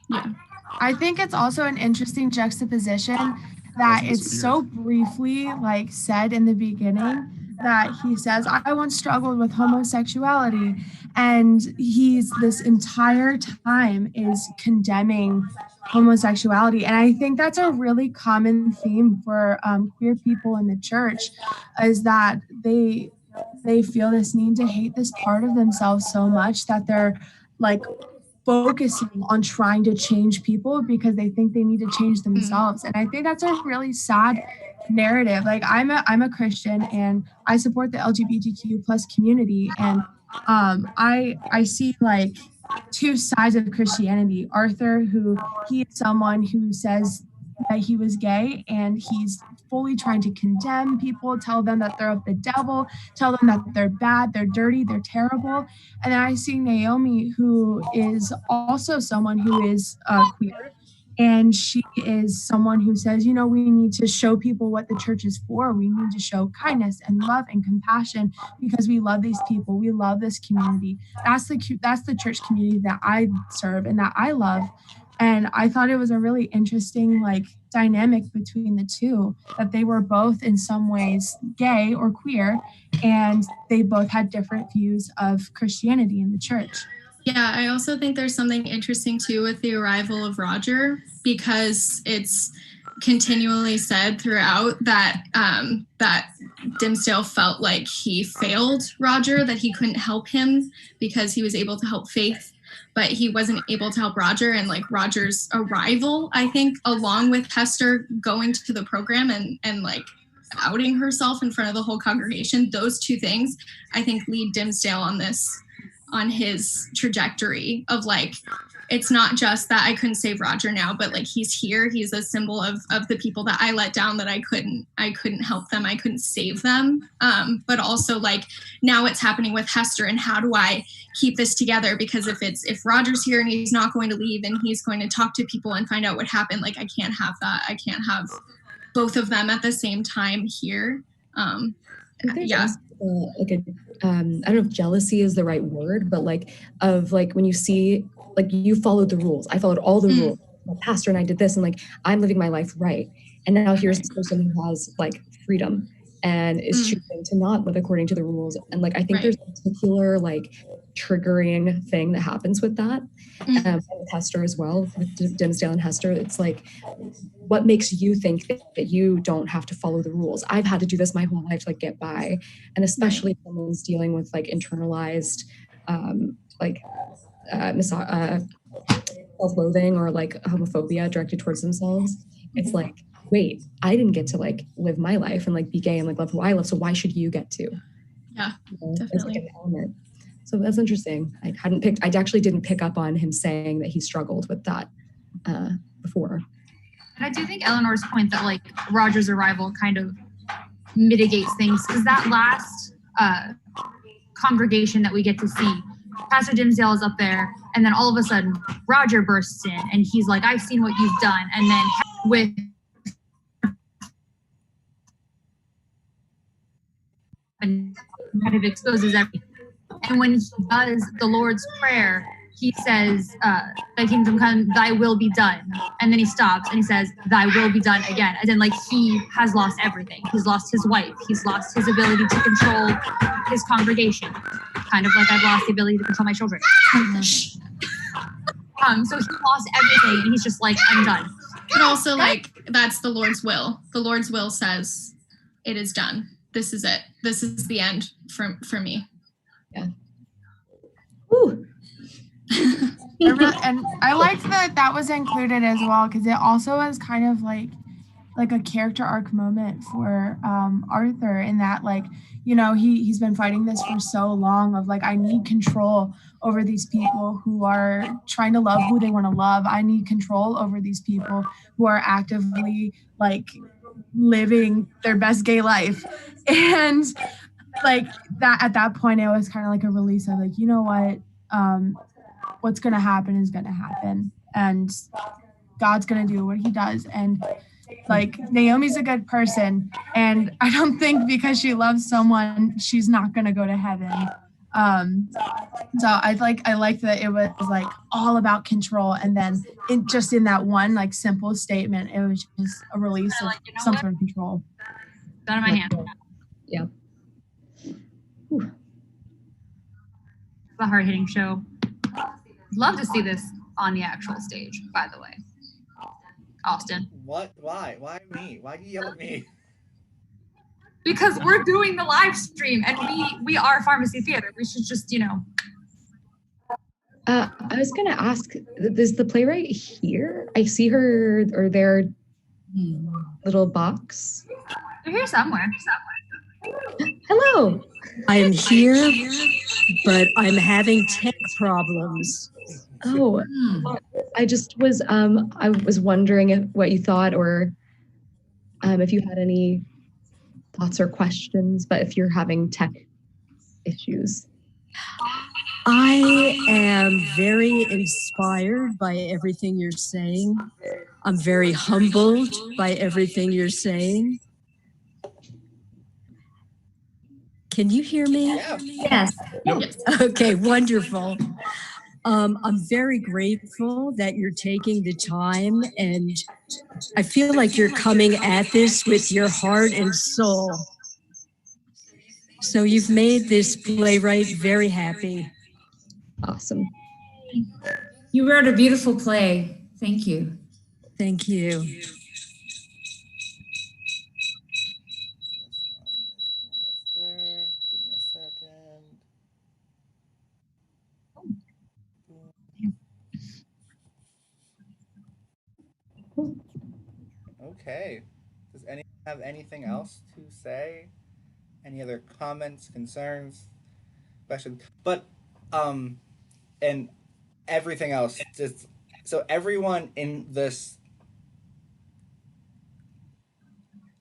Yeah. I think it's also an interesting juxtaposition that it's so briefly like said in the beginning that he says, I once struggled with homosexuality. And he's this entire time is condemning homosexuality. And I think that's a really common theme for queer people in the church, is that they feel this need to hate this part of themselves so much that they're like focusing on trying to change people because they think they need to change themselves. And I think that's a really sad narrative. Like I'm a Christian and I support the LGBTQ plus community. And I see like two sides of Christianity. Arthur, who he is someone who says that he was gay and he's fully trying to condemn people, tell them that they're of the devil, tell them that they're bad, they're dirty, they're terrible. And then I see Naomi, who is also someone who is queer. And she is someone who says, you know, we need to show people what the church is for. We need to show kindness and love and compassion because we love these people. We love this community. That's the church community that I serve and that I love. And I thought it was a really interesting like dynamic between the two, that they were both in some ways gay or queer, and they both had different views of Christianity in the church. Yeah, I also think there's something interesting too with the arrival of Roger, because it's continually said throughout that that Dimmesdale felt like he failed Roger, that he couldn't help him because he was able to help Faith, but he wasn't able to help Roger. And like Roger's arrival, I think, along with Hester going to the program and like outing herself in front of the whole congregation, those two things, I think, lead Dimmesdale on his trajectory of like, it's not just that I couldn't save Roger now, but like he's here. He's a symbol of the people that I let down, that I couldn't help them. I couldn't save them. But also like now it's happening with Hester, and how do I keep this together? Because if Roger's here and he's not going to leave and he's going to talk to people and find out what happened, like I can't have that. I can't have both of them at the same time here. Yeah. Like a I don't know if jealousy is the right word, but like of like when you see like you followed the rules. I followed all the rules. My pastor and I did this, and like I'm living my life right. And now here's this person who has like freedom and is choosing to not live according to the rules. And like I think there's a particular like triggering thing that happens with that. And with Hester as well, with Dimmesdale and Hester, it's like, what makes you think that you don't have to follow the rules? I've had to do this my whole life to like get by. And especially if someone's dealing with like internalized self-loathing or like homophobia directed towards themselves. It's like, wait, I didn't get to like live my life and like be gay and like love who I love, so why should you get to? Yeah, definitely. It's like an element. So that's interesting. I actually didn't pick up on him saying that he struggled with that before. And I do think Eleanor's point that like Roger's arrival kind of mitigates things, because that last congregation that we get to see, Pastor Dimmesdale is up there, and then all of a sudden Roger bursts in and he's like, I've seen what you've done. And then with and kind of exposes everything. And when he does the Lord's Prayer, he says, thy kingdom come, thy will be done. And then he stops and he says, thy will be done again. And then like he has lost everything. He's lost his wife. He's lost his ability to control his congregation. Kind of like I've lost the ability to control my children. So he lost everything and he's just like, I'm done. But also like, that's the Lord's will. The Lord's will says, it is done. This is it. This is the end for me. Yeah. Ooh. And I liked that was included as well, because it also is kind of like a character arc moment for Arthur, in that like, you know, he's been fighting this for so long of like, I need control over these people who are trying to love who they want to love. I need control over these people who are actively like living their best gay life. And like that, at that point, it was kind of like a release of like, you know what, what's going to happen is going to happen, and God's going to do what he does. And like Naomi's a good person, and I don't think because she loves someone, she's not going to go to heaven. So I like that it was like all about control, and then in that one like simple statement, it was just a release of some sort of control. It's out of my hand. Yeah. The hard-hitting show. Love to see this on the actual stage, by the way. Austin. What? Why? Why me? Why do you yell at me? Because we're doing the live stream and we are Pharmacy Theater. We should just, you know. I was going to ask, is the playwright here? I see her or their little box. They're here somewhere. Hello. I'm here, but I'm having tech problems. Oh, I just was I was wondering what you thought, or if you had any thoughts or questions, but if you're having tech issues. I am very inspired by everything you're saying. I'm very humbled by everything you're saying. Can you hear me? Yes. Okay, wonderful. I'm very grateful that you're taking the time, and I feel like you're coming at this with your heart and soul. So you've made this playwright very happy. Awesome. You wrote a beautiful play. Thank you. Thank you. Give me a second. Okay. Does anyone have anything else to say? Any other comments, concerns, questions? But and everything else, just so everyone in this,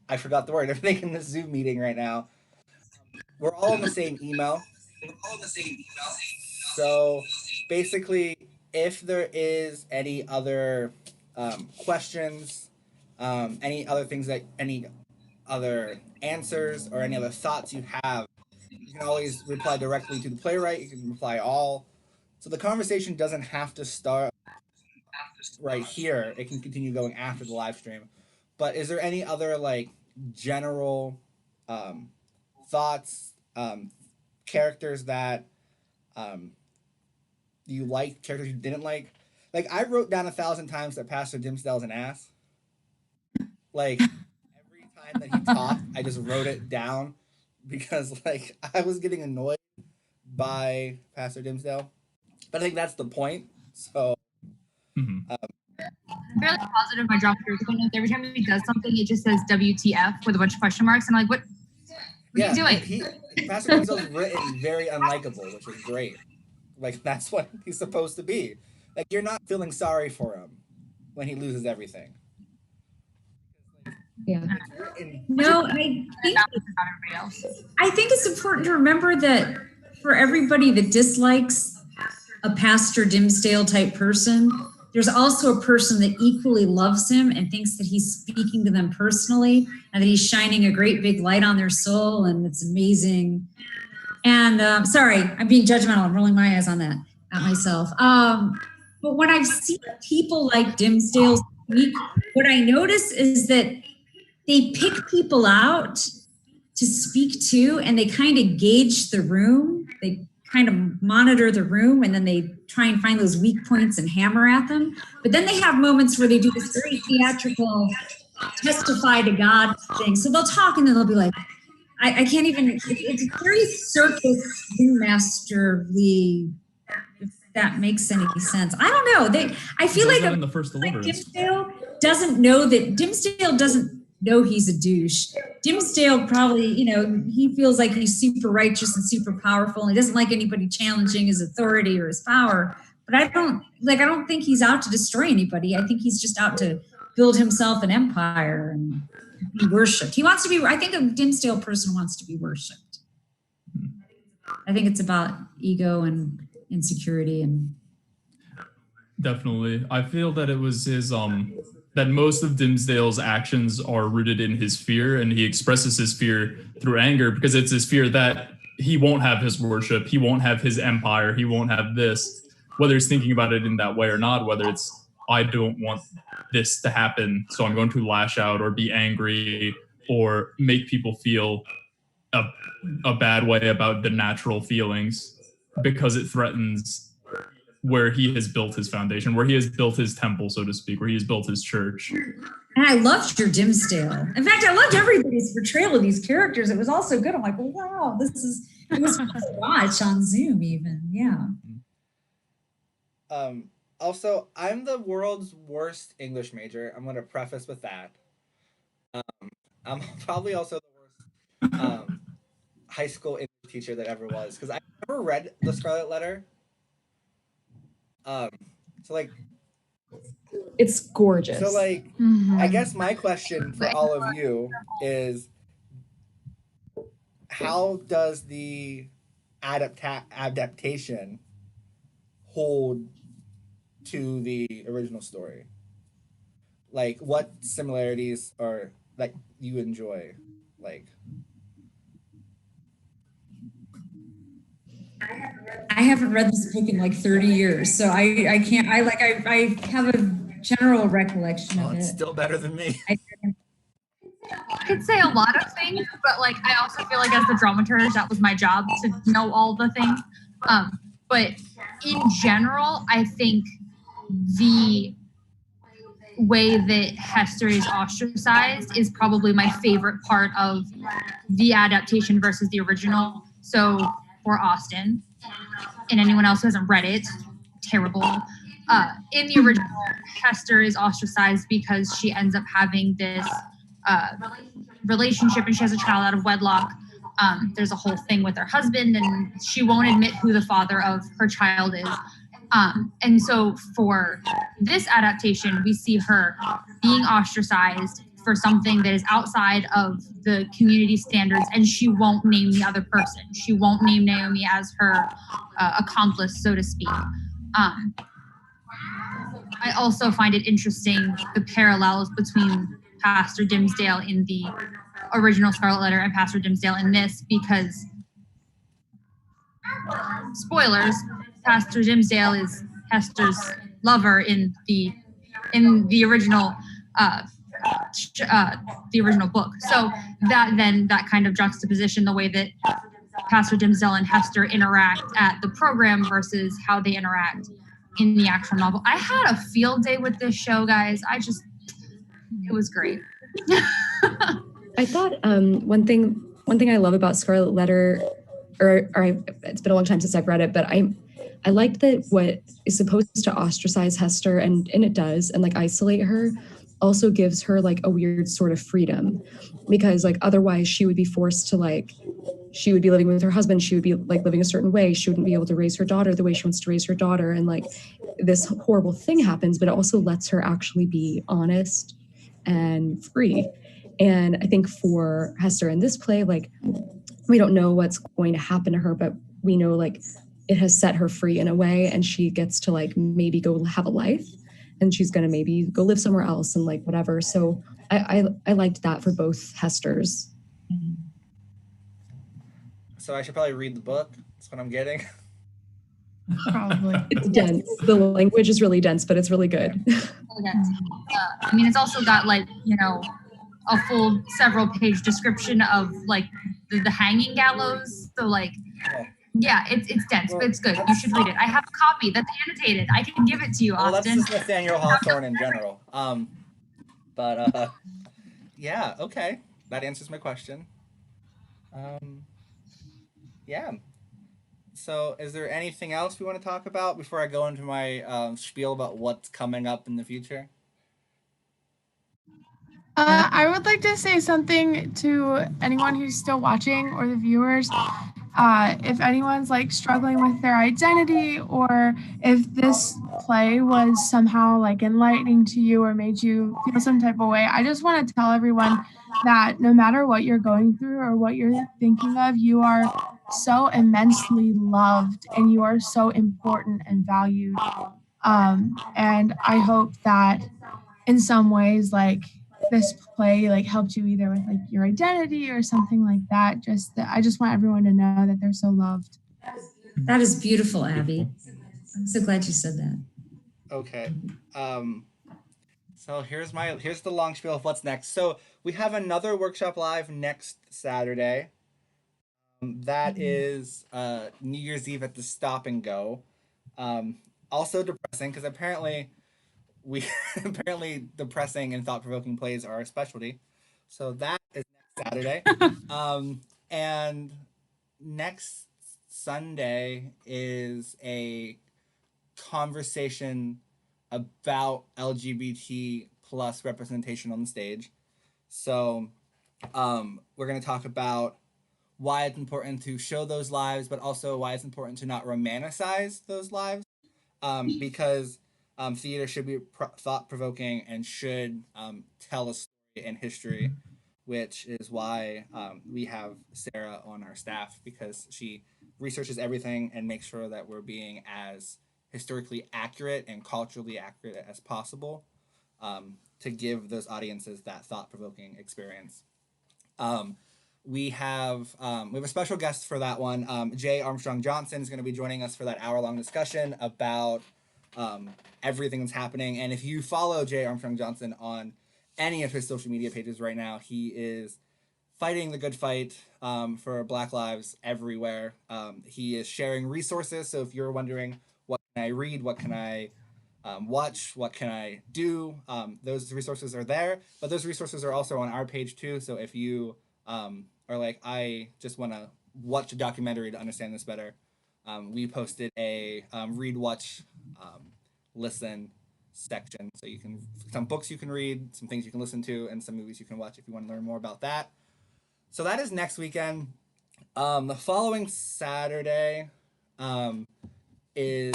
I forgot the word, everything in this Zoom meeting right now, we're all in the same email. So basically, if there is any other questions, any other things that, any other answers or any other thoughts you have, you can always reply directly to the playwright. You can reply all. So the conversation doesn't have to start right here. It can continue going after the live stream. But is there any other like general thoughts, characters that you liked, characters you didn't like? Like I wrote down 1,000 times that Pastor Dimmesdale's an ass. Like every time that he talked, I just wrote it down because like I was getting annoyed by Pastor Dimmesdale. But I think that's the point. So I'm fairly positive my dramaturgical notes. Every time he does something, it just says WTF with a bunch of question marks. And I'm like, what are you doing? Pastor Dimmesdale's written very unlikable, which is great. Like that's what he's supposed to be. Like you're not feeling sorry for him when he loses everything. Yeah. No, I think it's important to remember that for everybody that dislikes a Pastor Dimmesdale type person, there's also a person that equally loves him and thinks that he's speaking to them personally and that he's shining a great big light on their soul, and it's amazing. And sorry, I'm being judgmental. I'm rolling my eyes on that at myself. But when I've seen people like Dimmesdale speak, what I notice is that they pick people out to speak to, and they kind of gauge the room. They kind of monitor the room, and then they try and find those weak points and hammer at them. But then they have moments where they do this very theatrical testify to God thing. So they'll talk and then they'll be like, I can't even, it's very circus masterly, if that makes any sense. I don't know. I feel like in the first Dimmesdale doesn't know that Dimmesdale doesn't know he's a douche. Dimmesdale probably, he feels like he's super righteous and super powerful, and he doesn't like anybody challenging his authority or his power. But I don't think he's out to destroy anybody. I think he's just out to build himself an empire and be worshipped. He wants to be, I think a Dimmesdale person wants to be worshipped. I think it's about ego and insecurity and. Definitely. I feel that it was his, that most of Dimmesdale's actions are rooted in his fear, and he expresses his fear through anger because it's his fear that he won't have his worship, he won't have his empire, he won't have this, whether he's thinking about it in that way or not, whether it's, I don't want this to happen, so I'm going to lash out or be angry or make people feel a bad way about the natural feelings because it threatens where he has built his foundation, where he has built his temple, so to speak, where he has built his church. And I loved your Dimmesdale. In fact, I loved everybody's portrayal of these characters. It was all so good. I'm like, well, wow, it was fun to watch on Zoom even. Yeah. Yeah. I think it's important to remember that for everybody that dislikes a Pastor Dimmesdale type person, there's also a person that equally loves him and thinks that he's speaking to them personally and that they think that he's speaking to them. Also, I'm the world's worst English major. I'm going to preface with that. I'm probably also the worst high school English teacher that ever was because I never read the Scarlet Letter. Um, so like, It's gorgeous. so like, I guess my question for all of you is, how does the adaptation hold to the original story? Like, what similarities are like you enjoy? Like, I haven't read this book in like 30 years, so I can't. I have a general recollection of it's it. still better than me. I could say a lot of things, but like I also feel like as the dramaturge, that was my job to know all the things. But in general, I think the way that Hester is ostracized is probably my favorite part of the adaptation versus the original. So for Austen and anyone else who hasn't read it, terrible. In the original, Hester is ostracized because she ends up having this relationship and she has a child out of wedlock. There's a whole thing with her husband and she won't admit who the father of her child is. And so for this adaptation, we see her being ostracized for something that is outside of the community standards, and she won't name the other person. She won't name Naomi as her accomplice, so to speak. I also find it interesting the parallels between Pastor Dimmesdale in the original Scarlet Letter and Pastor Dimmesdale in this, because spoilers, Pastor Dimmesdale is Hester's lover in the original the original book. So that kind of juxtaposition, the way that Pastor Dimmesdale and Hester interact at the program versus how they interact in the actual novel. I had a field day with this show, guys. It was great. I thought one thing I love about Scarlet Letter, it's been a long time since I've read it, but I liked that what is supposed to ostracize Hester, and it does, and like isolate her, also gives her like a weird sort of freedom, because like otherwise she would be forced to like, she would be living with her husband, she would be like living a certain way, she wouldn't be able to raise her daughter the way she wants to raise her daughter, and like this horrible thing happens, but it also lets her actually be honest and free. And I think for Hester in this play, like we don't know what's going to happen to her, but we know like it has set her free in a way, and she gets to like maybe go have a life, and she's going to maybe go live somewhere else and like whatever. So I liked that for both Hesters. So I should probably read the book. That's what I'm getting. Probably. It's dense. The language is really dense, but it's really good. I mean, it's also got like, a full several page description of like the hanging gallows. So like, yeah, it's dense, but it's good. You should read it. I have a copy that's annotated. I can give it to you, Austin. Well, that's just Nathaniel Hawthorne in general. But yeah, okay. That answers my question. Yeah. So is there anything else we want to talk about before I go into my spiel about what's coming up in the future? I would like to say something to anyone who's still watching or the viewers. If anyone's like struggling with their identity, or if this play was somehow like enlightening to you or made you feel some type of way, I just want to tell everyone that no matter what you're going through or what you're thinking of, you are so immensely loved and you are so important and valued. And I hope that in some ways, like this play like helped you either with like your identity or something like that. I just want everyone to know that they're so loved. That is beautiful, Abby. I'm so glad you said that. Okay. So here's the long spiel of what's next. So we have another workshop live next Saturday. That is New Year's Eve at the Stop and Go. Also depressing because apparently depressing and thought-provoking plays are a specialty. So that is next Saturday. And next Sunday is a conversation about LGBT plus representation on the stage. So we're going to talk about why it's important to show those lives, but also why it's important to not romanticize those lives, because theater should be thought-provoking and should tell a story in history, which is why we have Sarah on our staff, because she researches everything and makes sure that we're being as historically accurate and culturally accurate as possible, to give those audiences that thought-provoking experience. We have a special guest for that one. Jay Armstrong Johnson is going to be joining us for that hour-long discussion about everything that's happening. And if you follow Jay Armstrong Johnson on any of his social media pages right now, he is fighting the good fight for Black lives everywhere. He is sharing resources. So if you're wondering, what can I read? What can I watch? What can I do? Those resources are there, but those resources are also on our page too. So if you are like, I just want to watch a documentary to understand this better, we posted a read, watch, listen section. So you can, some books you can read, some things you can listen to, and some movies you can watch if you want to learn more about that. So that is next weekend. The following Saturday is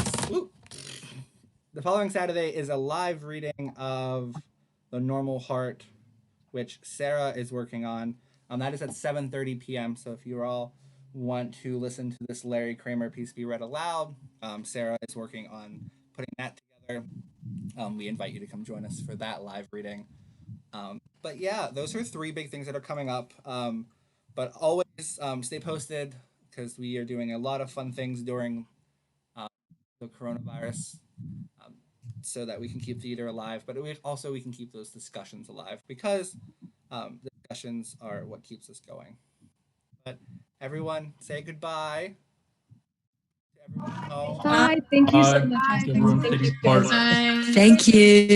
a live reading of The Normal Heart, which Sarah is working on. That is at 7:30 p.m. So if you all want to listen to this Larry Kramer piece be read aloud, Sarah is working on putting that together. We invite you to come join us for that live reading. But yeah, those are three big things that are coming up. But always stay posted, because we are doing a lot of fun things during the coronavirus, so that we can keep theater alive, but we can keep those discussions alive, because the discussions are what keeps us going. But everyone, say goodbye to everyone at home. Bye. Thank you so much. Everyone, take part. Bye. Thank you.